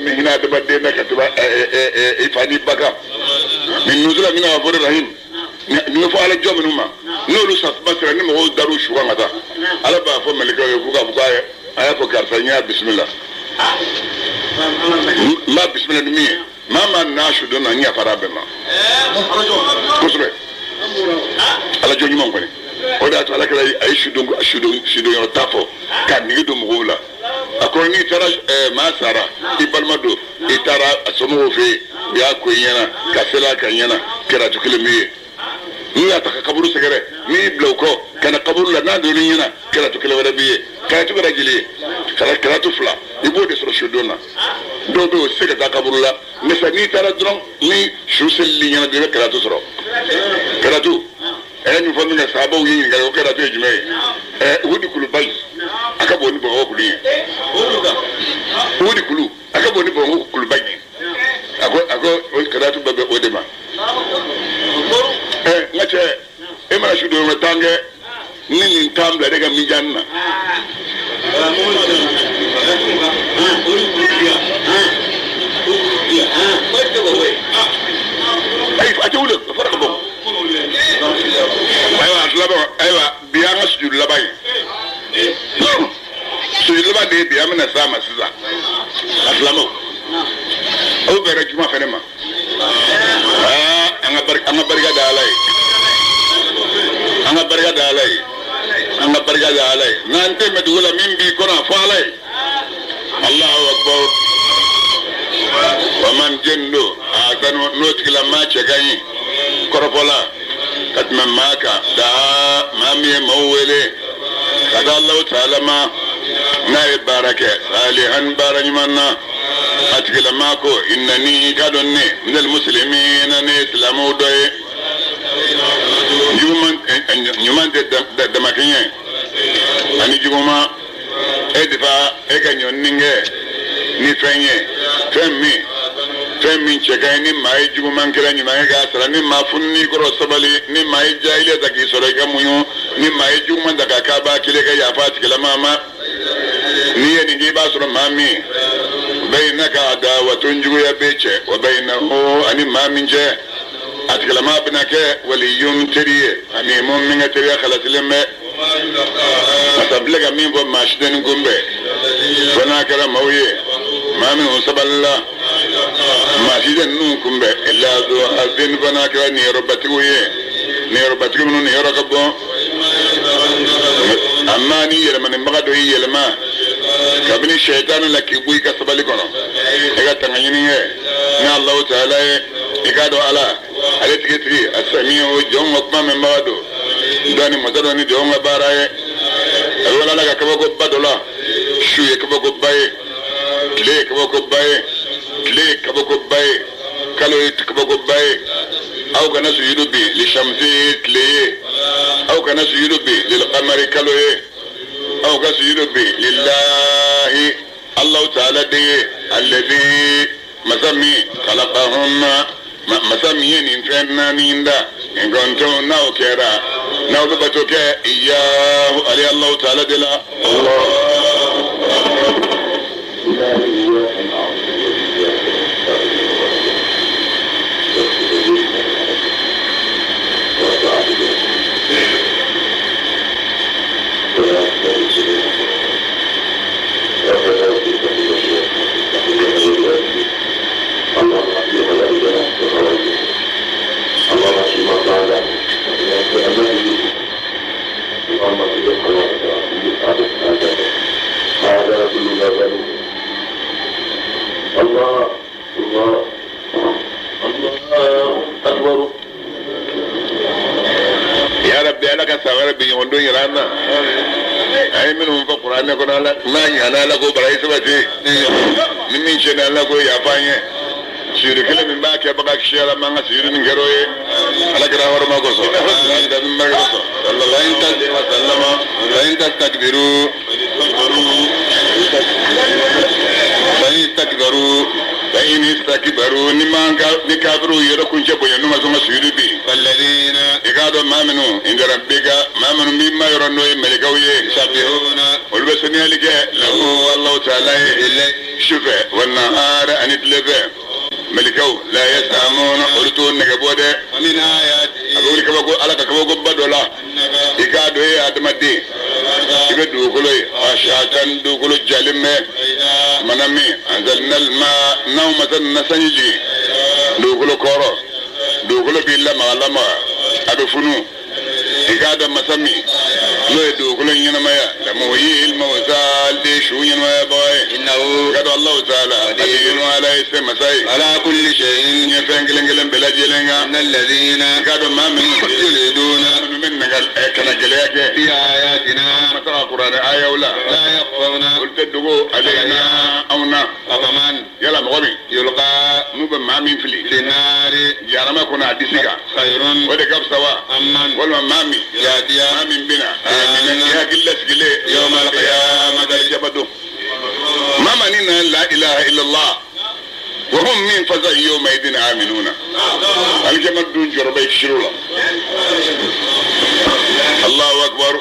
min hinɛ adamaden na ka tɛmɛ i fa ni ba kan min nuzula min na fɔ rahim nin bɛ fɔ ala jɔn minnu ma n'olu satuma sera ni mɔgɔw dar'u su kan ka taa ala b'a fɔ malikaw ye k'u k'a fɔ a y'a fɔ karisa n y'a bisimila n b'a bisimila ni min ye maa n'a su dɔn na n yafara bɛɛ ma kosɛbɛ ala jɔn ɲuman kɔni o de y'a to ala kɛra a ye sudon yɔrɔ ta fɔ k'a nege don mɔgɔw la a ko n'i taara maa sara i balima don i taara a somɔgɔw fɛ yen u y'a ko i ɲɛna ka sela ka ɲɛna kɛra tu kelen min ye n'u y'a ta ka kaburu sɛgɛrɛ n'i bila u kɔ ka na kaburu la n'a donn'i ɲɛna kɛra tu kelen wɛrɛ b'i ye karatu kɛra jeli ye karatu fila i b'o de sɔrɔ sudon na dɔw bɛ yen o tɛ se ka taa kaburu la mais n'i taara dɔrɔn ni su selili ɲɛna dɔrɔn i bɛ karatu sɔrɔ karatu ñu fa nga sahaba wi nga ko kada to jume wudi kulu bay aka boni bo kulu yi wudi kulu aka boni bo kulu bay ako kada to babe odema ngache mara shudo matange nini tambla daga mi janna ay fa tawle faraka bo aywa biya nga sujud labay sujud labay de biya mina sama siza aslamo o bere juma fenema anga barga dalay anga barga dalay nante medula mimbi kona falay Allahu akbar waman jendo akano notikila mache ganyi koropola katma maka da mami mawele kada Allah ta'ala ma na baraka salihan baranymanna atikila mako innani kadonni minal muslimin ne islamu doy nyuman de makinye ani juguma edifa eganyo ninge ni femmi chega ni mai juguman kira ni mai ga sara ni mafunni koro sabali ni mai jaile taki soro ga muyo ni mai juguman daga ka ba kile ga ya fati kila mama ni ni ba soro mami bainaka adawatun jugu ya beche wa bainahu ani mami je atikala ma binake waliyum tiriye ani mum minga tiriya khalatilme matablega min bo mashden gumbe fana kala mawye mami usaballa mashden nun kumbe illa do azin fana kala ni robati mun ni yorokabo amma ni yelma ni magado yelma kabini shaytan lakibuy kasabali kono ega tanganyini na Allah ta'ala ikado ala aletiki asamiu jongo kuma membado ndani mazaro ni jongo baraye wala la kabako badola shuye kabako baye kle kabako baye kalo kabako baye au kana suyudu bi li shamsi kle au kana suyudu bi lil qamari kalo au kana suyudu bi lillahi Allah ta'ala de alladhi masami khalaqahum masamiye ni fenna ninda ngonto na okera na obatoke iyahu ali Allah ta'ala dila Allah يا رب لك سوار بي وندو يرانا اي منهم في القران يقول لا ما انا لكو برايس بتي من شنا لكو يا فاني سيري كلام من باك يا بقى شيء ما سيري من غيره على غير ما قصو هذا من ما قصو صلى الله عليه وسلم فإن تستكبروا فإن استكبروا نكابروا يركون جبوا ينوم سما سيري بي فالذين يقادوا ما منو عند ربك ما منو مما يرنوا ملكوي يسبحون والبسني لك له الله تعالى شفه والنهار أن يتلفه ملكو لا يسامون قلتون نكبوده ومن آياته أقول كبكو على كبكو بدولا يقادوا يادمدي يقدوا كلوي أشاكن دو كلو جالمه منامي أنزلنا الماء نومة نسنجي دو كلو كورو دو كلو بيلا ما لما أدفنو يقاد مسامي لو يدو كل ينمايا لموي الموزال دي شو ينمايا باي إنه قد الله تعالى قدير على اسم مساي على كل شيء يفين كلن بلا جلنga إن الذين قد ما من يلدون من نقل كنا جليك في آياتنا مثلا القرآن آية ولا لا يخفون قلت دغو علينا أونا أفمن يلا مغبي يلقى نوب ما من فلي في النار يا رما كنا ديسيكا خير وده قب سوا أمن ولا مامي يأتي ما من بنا يا قلة قلة يوم القيامة جبدو ما مننا لا إله إلا الله وهم من فزع يومئذ آمنون الجمال دون جربة يكشروا الله أكبر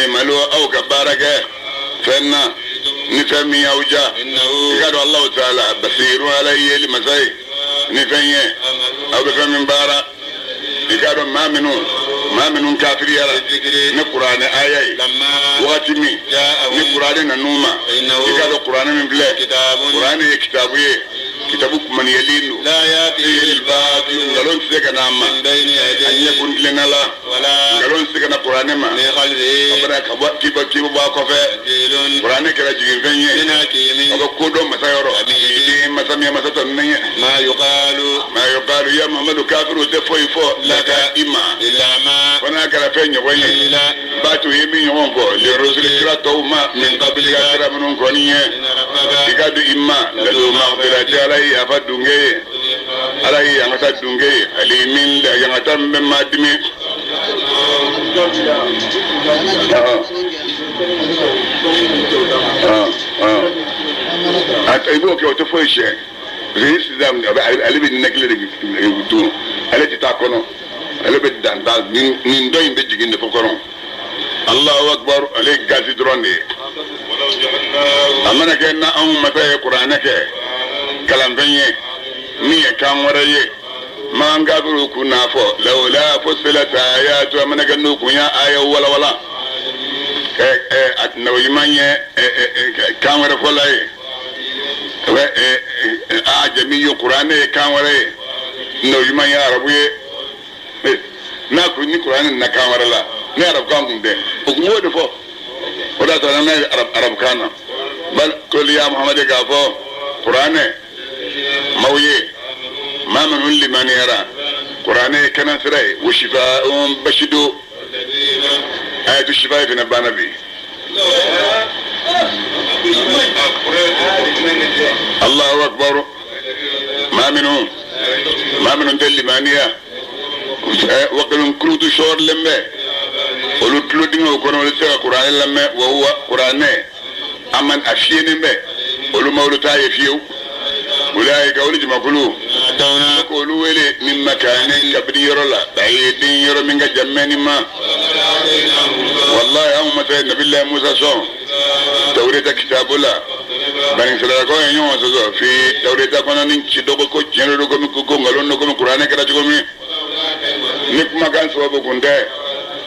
ملو أو كبارك فإن نفهمي أوجا إنه قالوا الله تعالى بصير علي لمساي نفهمي أو بفهم بارا قالوا ما منون كافر يرى نقرأ آية لما واتمي جاءه نقرأ نوما قالوا قرآن من بلا قرآن كتابك من يلين لا يأتي الباطل قالوا سيكنا ما من بين أن يديه يكون لنا لا ولا قالوا سيكنا قرآن ما من خلفه أبدا كيبا باكوفة تنزيل قرآن كلا جين فيني من حكيم أبدا كودو مسايرو دي مسامي مساتنية ما يقال يا محمد كافر وتفوي فو لك إما إلا ما وانا كلا فيني ويني قيل باتو يمي يومكو للرسل كلا توما من قبل كلا منون كونية إن ربك ikadu imma ladu maghfirati alayhi afadunge alayhi yangata dunge alimin la yangata madimi ataibo ke oto foishe risizam alibi nekle de gutu alati takono alibi dandal min doyin be jiginde fokoron Allahu akbar alay gazi dronde amana ke na an mata ya qur'ana ke kalambenye ni kan waraye man gabru kuna fo laula fusilat ayatu amana ke nu kunya aya wala atnawi manye kan wara ko lay a jami'u qur'ana kan waraye no yimanya arabuye na ku ni qur'ana na kan wara la ne arab kan kunde okumo de fo ولا تنام عرب كان بل كل يا محمد قافو قرآن مويه ما من لمن يرى قرآن كان سري وشفاء بشدو آية الشفاء في نبأ نبي الله أكبر ما من لمن يرى وقالوا كروت شور لمه olu tulo dingo kono wala sega qur'an lamme wa huwa qur'ane aman afiyene be olu mawlu taye fiyu ulai ka olu jimakulu tawna ko olu wele min makanin kabri yorola bayidin yoro minga jammeni ma wallahi am mata nabillahi musa so tawrita kitabula bani sala ko enyo so fi tawrita kono nin ci dogo ko jeno dogo mi ko ngalon no ko qur'ane kada ci ko mi nik magan so bo gunde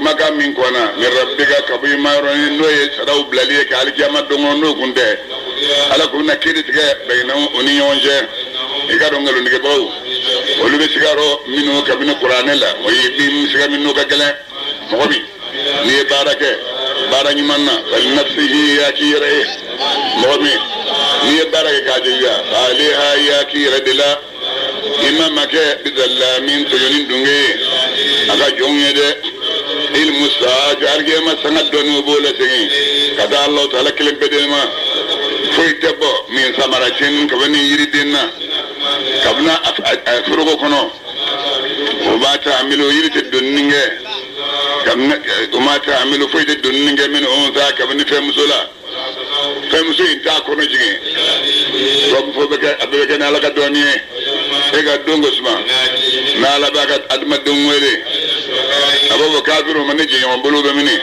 maka min kona ni rabbika kabi mayro ni noye sadaw blaliye ka alkiyama dongo no kunde ala kunna kidi tige bayna oni yonje igado ngalo ndige baw olu be sigaro minu kabina qur'anela moyi bim siga minu ka gele mobi ni barake barani manna wal nafsihi yakira mobi ni barake ka jiya aliha yakira dila imama ke bidalla min tujunin dunge aga jonge de ilmu saaj arge ma sanad donu bola sengi kada Allah taala kelim bedema foy tebbo min samaratin kabani yiridina kabna afrugo kono ubata amilu yirite donninge kabna umata amilu foy de donninge min on za kabani femsula femsu inta kono jige to fo be abe na la ka doniye ega dongo sma na la ba ka adma dongwele abo kafiru manije yon bulu be mini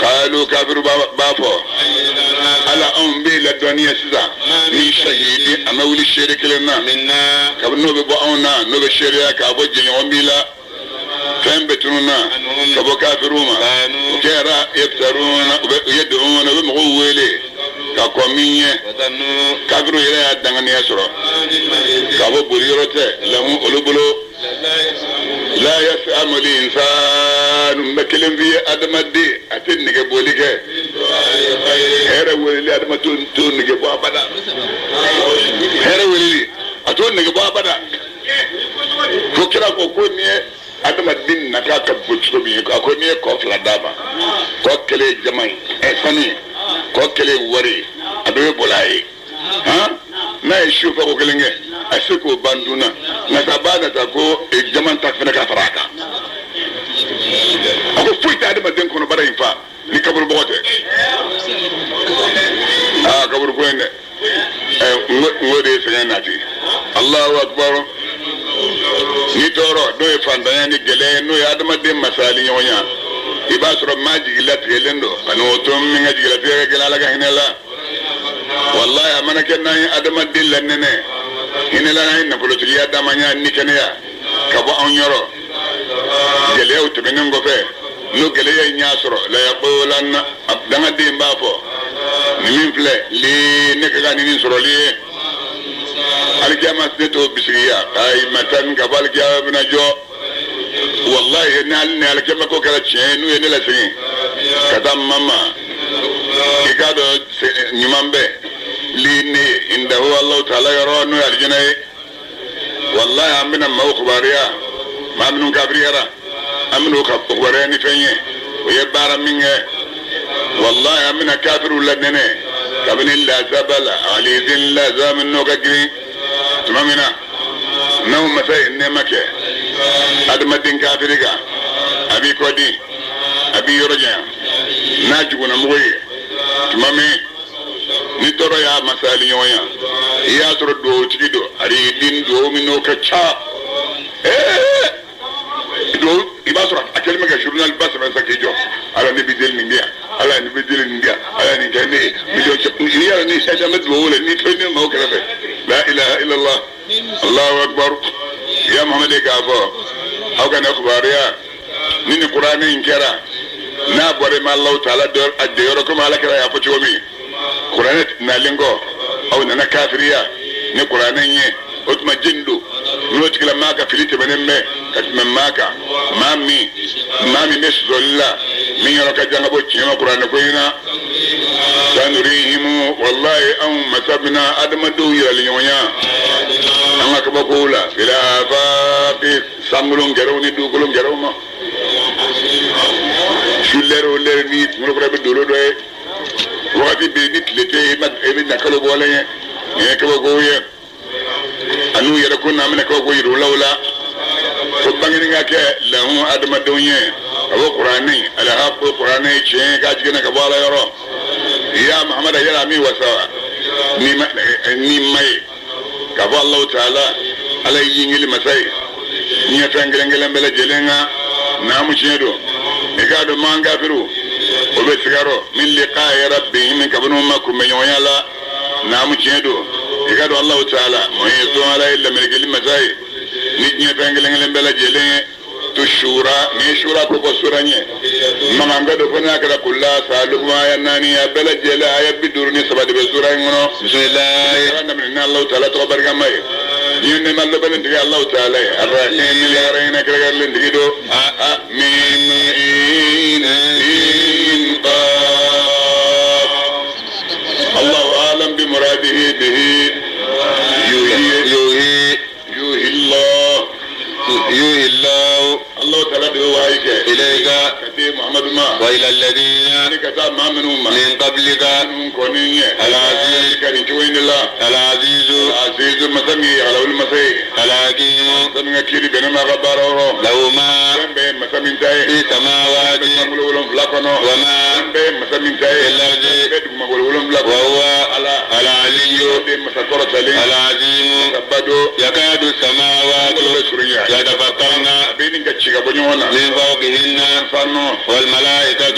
qalu kafiru bafo ala on bi la doniya siza ni shahidi amawli shirik lana minna kabno be bo ona no be shari'a ka bo je yon bila فهم بترونا كبو كافروما كيرا يفترون يدعون بمغولي كقومية كافرو إلى الدعاني يسرى كبو بريروته لهم أولوبلو لا يسأم الإنسان kanu mekelen bi adamade atin nige bolike here weli adama to nige bo abada here weli ato nige bo abada ko kira ko ni adama din na ka butso bi ko ni ko fla daba ko kele jamai fani ko kele wari ado bolai ha na ishu fa ko kelenge asiko banduna na tabada ta ko jaman ta fana ka faraka ako fuita adama den kono bara infa ni kabur bote kabur ko ne ngode senati Allahu akbar ni toro do e fanda ni gele no ya adama den masali nyonya ibasro maji gilat gelendo anu to mi ngaji gilat gele la ga hinela wallahi amana kenna adama den lanene hinela na ko to ya adama nya ni kenya kabo on yoro gele o to benen go fe no gele ya nyasro la yaqulanna abdanga dem bafo ni min fle li ne ka ni soro li alkiyama to bisriya ay matan gabal kiya bina jo wallahi ne alkiyama ko kala chenu ne la sin kada mama ikado nyumambe li ne inda huwa allah taala yaro no aljina wallahi amina mawkhbariya ma minun kabriyara aminu khabarani fenye oye bara minge wallahi amina kafiru ladene kabini la zabala alizin la zamin no gagri tumamina naw masay ne make adama din kafiriga abi kodi abi yoroja najuguna moye tumami ni toro ya masali nyoya ya toro do tikido ari din do mino ka cha do ibasura akel mega journal basra sakijo ala ni bidel nindia ala ni bidel nindia ala ni gane milio ni ya ni sa jamat wala ni toni mo kala la ilaha illa allah allahu akbar ya muhammad gafo aw kana akhbariya ni qur'ani inkara na bore ma allah taala dor adde yoro ko mala kala ya foti womi qur'ani na lingo aw na kafiriya ni qur'ani nye otuma jindo no tikila maka filite benemme katme maka mami meszolla min yoro ka janga bo chima qur'ani ko ina sanurihim wallahi am masabna adama do yali nyonya anga ko bakula bila fa bi samulun garawni dugulun garawma shulero lerni mo ko be dolo do e wati be nit lete mak e na kalo bole ne ko go ye anu yara kunna min ko go yiru lawla ko bangini ngake lahu adama donye abo qur'ani ala haqu qur'ani che ka jigena ka bala yoro ya muhammad yara mi wasa ni mai ka bo allah taala ala yingili masai ni tangelen bela jelenga na mu chedo e ka do manga firu o be sigaro min liqa rabbihim min kabunu makum yala na mu chedo e ka do allah taala mo yeso ala illa min masai ni tangelen bela jelenga to shura ni shura ko suranye mamanga do kona kala kulla saluma ya nani ya bela jela ya bidurni sabade be sura ngono bismillah ana min allah taala to barga may yene mallo belen di allah taala arrahim ya rayna kala len di do amin allah alam bi muradihi bihi yuhi allah الله تعالى بوايك إليك كتير محمد ما وإلى الذين كتاب ما منهم من قبلك العزيز كريتوين الله العزيز مسمي على المسيح الحكيم مسمي كيري بينما غبارو لو ما مسمي تاي في السماوات وما مسمي تاي الأرض وهو العلي العظيم يكاد السماوات يتفطرن من فوقهن والملائكة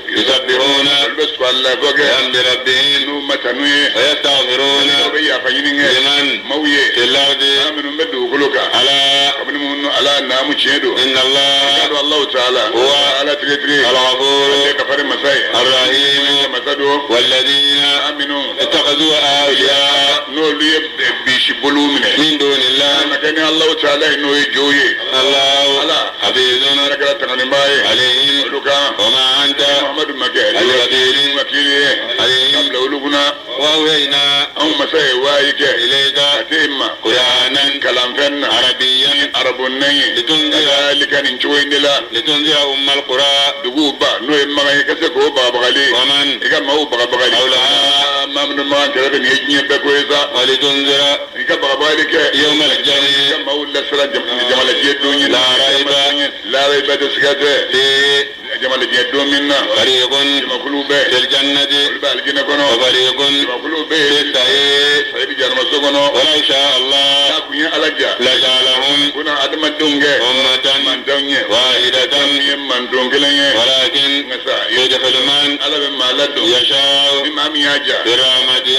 يسبحون بحمد ربهم ويستغفرون لمن في الأرض ألا إن الله هو الغفور كفر مساي الرحيم مسدو والذين آمنوا اتخذوا أولياء نولي بيشبلوا من دون الله مكان الله تعالى إنه يجوي الله حفيظ عليهم وما أنت محمد مكان الوكيل عليهم وأوحينا مساي وايك إليك أتيما قرآنا كلام فن عربيا عربوني لتنذر ذلك نشوين لا لتنذر أم القرى دغوبا نو ما يكسكو بابغالي ومن إذا ما هو بابغالي حولها ما من ما كذا يجني بكويسا ولتنذر إذا بابغالي يوم الجمع ما هو لسرا جمال الجدوني لا ريب تسكته في جمال الجدون منا فريق مقلوبة في الجنة بالجنة كنو وفريق مقلوبة في السعير سعيد جرم سكنو ولو شاء الله كوني ألجا لجعلهم كنا أدم الدونجة أمة من دونجة واحدة من دونجة ولكن يدخل من على بما لدو يشاء بما مياجا برحمته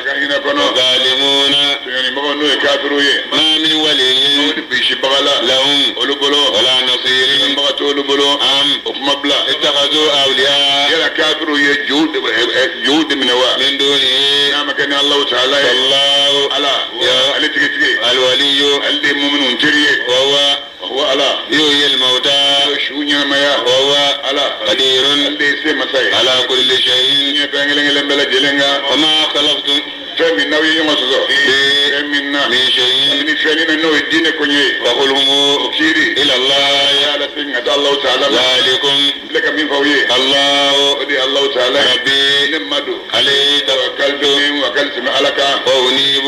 هنا كنو الظالمون يعني ما نو كافروي ما من ولي بيشبغلا لهم ولا نصير أم اتخذوا أولياء يلا كافر يجود من وا من دونه نعم كان الله تعالى الله على تكتي الولي اللي مؤمن تري وهو على يحيي الموتى شو نعمة وهو على قدير اللي سمع ساي على كل شيء يبغى بلا جلنا وما خلقتم فمن نوي يمسزو فمن من شيء من فعلنا نوي الدين كوني وقل هم كيري إلى الله على سنة الله تعالى ذلكم لك من فويه الله ودي الله تعالى ربي نمدو عليه توكلت وكلت عليك وأنيب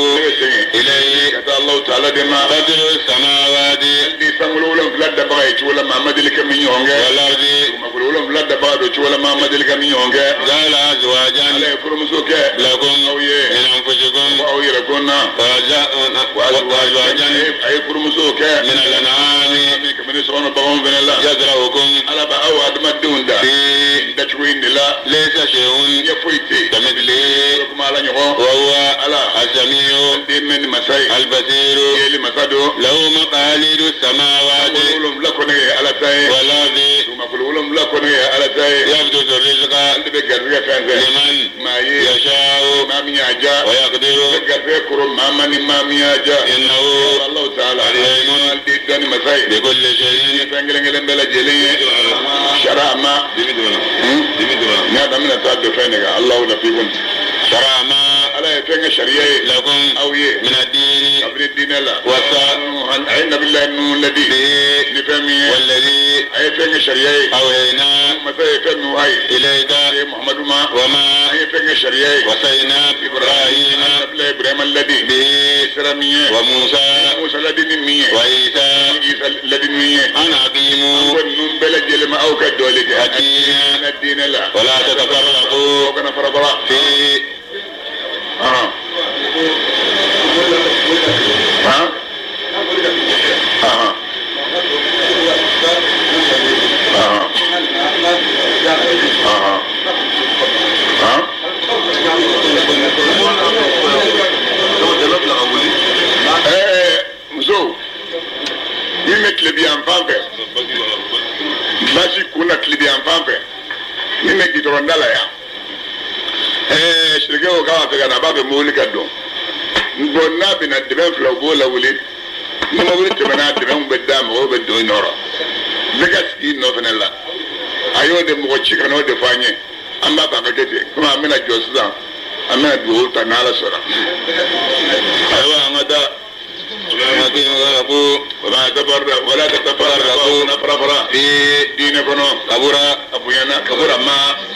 إليه كذا الله تعالى دما بدر السماوات اللي سمولوا لهم بلاد بايت ولا محمد لك من يونغ والأرض ما قولوا لهم بلاد بايت ولا محمد لك من يونغ جعل أزواجا على فرمسوك لكم من أنفسكم أو يركونا وأزواجا أي فرمسوك من الأنعام من يسون بهم من الله يزرعكم على بأو أدم الدون دا دشوين لا ليس شيء يفويتي كمثله كما لا نيو وهو على السميع من مساي البصير يلي مسادو له مقاليد السماوات قولوا لكم على تاي والأرض ثم قولوا لكم على تاي يبسط الرزق اللي بيقدر كان لمن ما يشاء ما مياجا ويقدر بيقدر كرم ما مياجا إنه الله تعالى عليم دين مساي بكل شيء فانجلن بلا جلي شرع ما نادى من تاد فينك الله لا فيكم شرع ما على فين شريعه لكم او من الدين قبل الدين لا والساعة عين بالله انه الذي نفهمي والذي اي فين شريعه أوهينا مساي فهم هاي إليك محمد ما وما اي فين شريعه وصينا إبراهيم قبل ابراهيم الذي به اسراميه وموسى الذي مية وعيسى الذي مية أنا أقيم ونم بلا جل ما او كدولك الدين لا ولا تتفرقوا وكان فربرا في ها ها ها muso min bɛ tile bi yan fan fɛ basi kun na tile bi yan fan fɛ min bɛ gidɔrɔnda la yan sirike ko k'a b'a fɛ ka na a b'a fɛ mobili ka dɔn bon n'a bɛna dɛmɛ fila u b'o lawuli ni mobili tɛmɛna dɛmɛ bɛ d'a mɔgɔw bɛ don i nɔrɔ bɛɛ ka sigi nɔ fɛnɛ la a y'o de mɔgɔ ci ka n'o de fɔ an ye an b'a fɛ a ka kɛ ten komi an bɛna jɔ sisan an bɛna dugawu ta n'ala sɔnna ayiwa an ka taa. وما تفرق ولا تتفرقوا نفرفرا في دينكم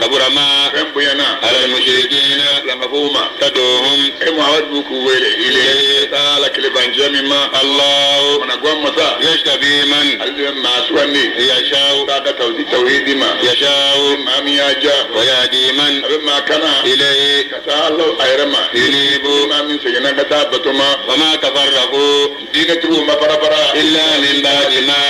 كبر ما بينا على المشركين لمفهوما تدعوهم محمد بكويل إليه تعالى كلبان جميما الله ونقوم مسا يشتبي من ما سواني يشاء تعالى توحيد ما يشاء ما مياجا ويهدي من ما كان إليه تعالى أيرما ينيب ما من سجنا كتابتما وما تفرقوا دينتو ما فرفرا إلا من بعد ما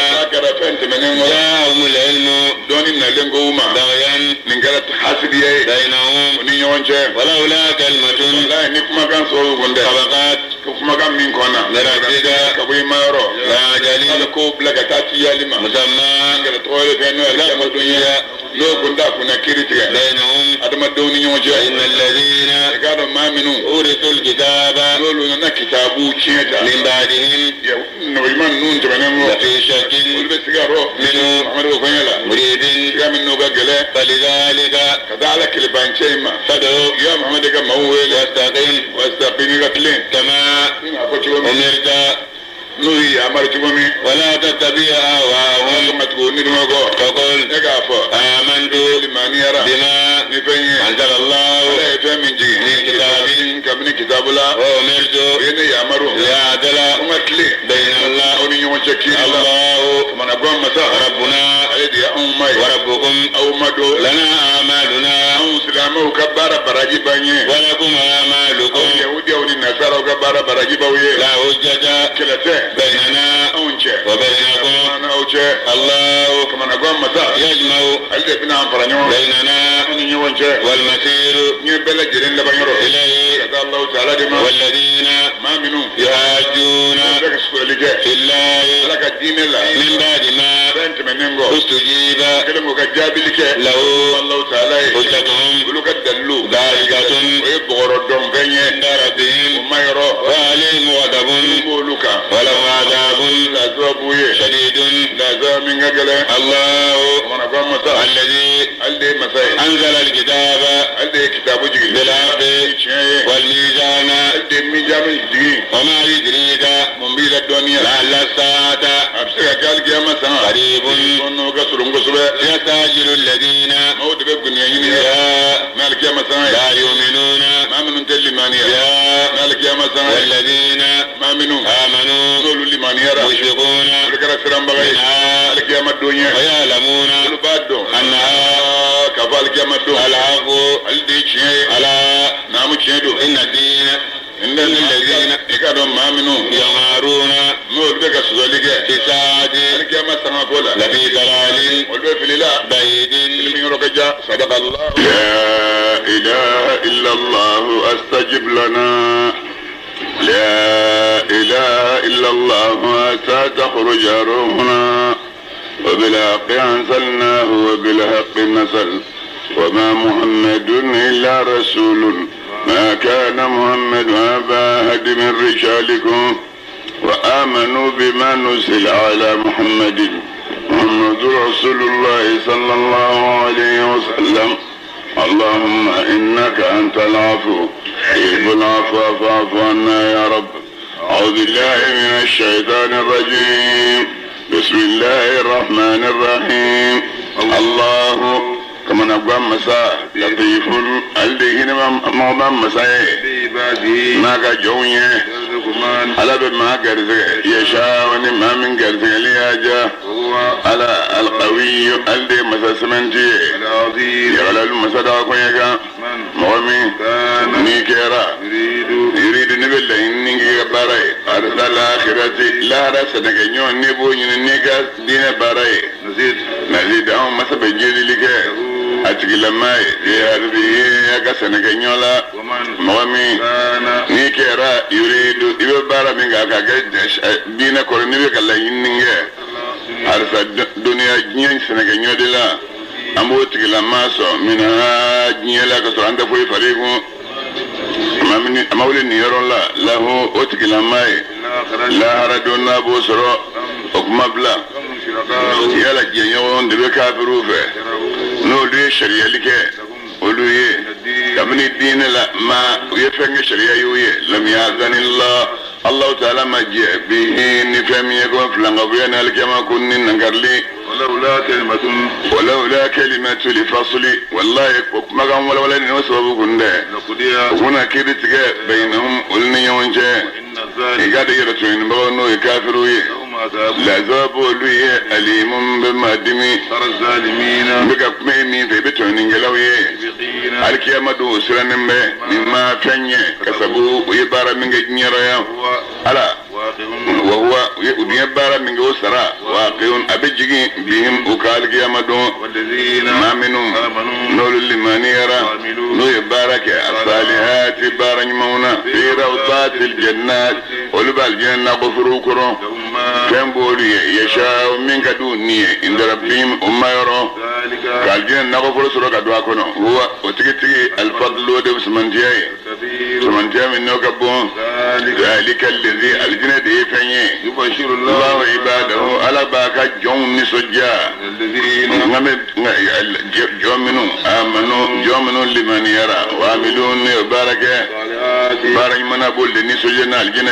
جاءهم العلم دوني نلنغوما بغيا نغرا حسبي بينهم ونيونجه ولولا كلمة لا نكما كان سوى بنده سبقت كما كان من كنا لربك كبوي ما يرو لا جليل كوب لك تاتي يالما مسمى كلا تقول فينو لا مدنيا لو كندا كنا كيرتي بينهم ادم دوني نيونجه إن الذين قالوا ما منو أورثوا الكتاب لولو نا كتابو تشيتا من بعدهم يا نويمان نون تبنمو لفي شك والبسيارو منه محمد وكيلا مريد يا من نوغا جله فلذلك كذلك البانشيما فادعوا يا محمد كما هو واستقم واستقيم قتلين كما أمرت نوي أمرت بمي ولا تتبع أهواهم كما تقول ندمغو فقل نقافو آمنت لمن يرى بما نفني أنزل الله ولا يفهم من جي من كتاب كابن كتاب الله وأمرت وين يأمروا ليعدل ومثلي بين الله أو نيوان شكير الله كما نقوم مساء ربنا عليد يا أمي وربكم أو مدو لنا أعمالنا أو سلامه كبار براجي بانيه ولكم أو أعمالكم يهودي أو النصارى كبار براجي باويه لا حجة كلته بيننا أونشة وبينكم أنا أوشة الله كما نقوم مساء يجمع عليد بنا أمفرانيو بيننا نيوان شة والمسير نيبلا جرين لبانيرو إليه كذا الله تعالى دما والذين ما منو يحاجون لك سؤالك في الله لك الدين الله من بعد ما بنت منينغو استجيب كلمة كجابلك له الله تعالى حجتهم يقولك الدلو دارجة ويبغر الدم غني عند ربهم وما يرى وعليهم غضب يقولك ولهم عذاب لا زابوي شديد لا زاب من قجله الله ومن قام مساء الذي الذي مساء أنزل الكتاب الذي كتابه جي بالحق والميزان الذي ميزان جي وما يدريك من بيل الدنيا لعل الساعة أبصر قال قيامة ساعة قريب ونو قصرهم قصبة يستعجل الذين موت بيبقى يجيني يا مالك يا مساء لا يؤمنون ما منهم تلي مانيا يا مالك يا مساء والذين ما منهم آمنوا نقول اللي مانيا مشفقون ولكن سلام بغي منها مالك يا مدونيا ويعلمون كل بعدهم أنها كفالك يا مدون الحق الدي شيء على نام شيء إن الدين إن الذين يكادون ما منهم يمارون نقول بك سؤالك في ساعة مالك يا مساء كولا لفي ضلال والبي في الله بعيد من ركجا صدق الله لا إله إلا الله أستجب لنا لا إله إلا الله حتى تخرج روحنا وبالحق أنزلناه وبالحق نزل وما محمد إلا رسول ما كان محمد أبا أحد من رجالكم وآمنوا بما نزل على محمد رسول الله صلى الله عليه وسلم اللهم إنك أنت العفو تحب العفو فاعف عنا يا رب. أعوذ بالله من الشيطان الرجيم. بسم الله الرحمن الرحيم. الله كما نقول مساء لطيف الذين ما مساء ما كجونيه على بما كرزق يشاء ونما من كرزق لياجا على القوي الذي مساسمنتي يغلى المسادا كويكا مؤمن نيكيرا يريد نبلا إنك باراي أرسل الآخرة لا رسل نكنيون نبو نيكا دين باراي نزيد أو مسا بجيري لك أتكلم ماي هذه يكسن كنيولا مؤمن نيكيرا يريد إبارا من كاكا دين كورنيبي كلا ينينجا أرسل دنيا جنين سنكنيو دلا أمو تكلم ماسو منها جنيلا كسر عند كوي فريقو مولي نيرون له أتكلم ماي لا هردونا بوسرو أكمبلا يلا جنيون دبي كافرو فيه نولي شريعة لك ولوي كمني الدين لا ما يفهم شريعة يوي لم يأذن الله تعالى ما جاء به نفهم يكون فلان الكما كن نقرلي ولولا كلمة لفصل والله ما كان ولا نوسف كنده هنا كده بينهم ولني يونجه يقعد يرتوين بغنو يكافروا لا زابوا لي أليم بمادمي الظالمين بقى مين في بتوين انجلوي الكيامة دوسرا مما فني كسبوا ويبارا من جنيرا على وهو يبارا من جوسرا واقعون أبجي بهم وقال الكيامة دو ما منهم نول لمن يرى نو يبارك الصالحات بارك مونا في روضات الجنات ولبا الجنة غفروا كرو كم بولي يشاء منك دوني عند ربهم أما يرى كالجنة غفروا سرق دواكنا هو وتكتي الفضل ودب سمنتياي سمنتيا من نوكبون ذلك الذي الجنة دي فني يبشر الله عباده على باكا جون نسجا جومنو آمنوا جومنو لمن يرى وعملون بارك بارك من أقول نسجنا الجنة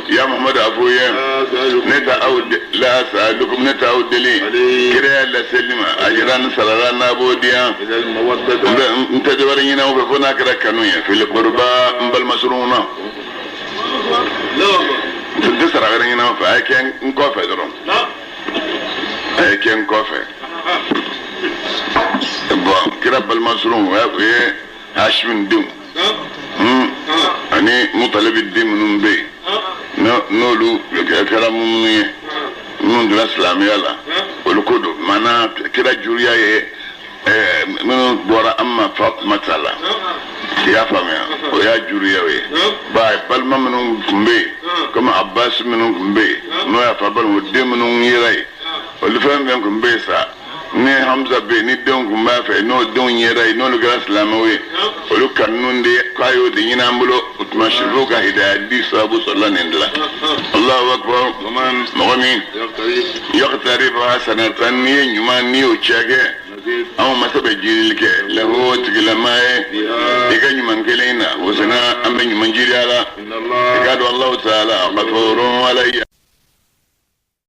يا محمد أبويا نتعود لا أسألكم نتعود لي كده لا سلمة أجران سرران أبوديا انت دورينا وبفنا كده كانويا في القربة مبل مسرونا تسرع غيرنا فأكين نكوفة درون أكين كوفة كده بالمسروم ويا هاشمين دم أني مطالب الدم من بي نولو كلام من دون الإسلام يلا ولكودو منا كده جوريا من بورا أما فاطمة الله يا فامي ويا جوريا وي باي بالما منهم كمبي كما عباس منهم كمبي نو يا فابل ودم منهم يراي ولفهم بينهم كمبي سا ni Hamza be ni don kuma fa no don yera no lu gas lamawe olu kanun de kayo de nyina mbulo utma shiruka hidayati sabu sallallahu alaihi Allahu akbar man mawami yaqtarib hasanatan ni nyuma ni o chege aw masabe jilike lahu tigilamae diga nyuma ngelena wosana ambe nyuma njiri ala digado Allah taala ghafurun alayya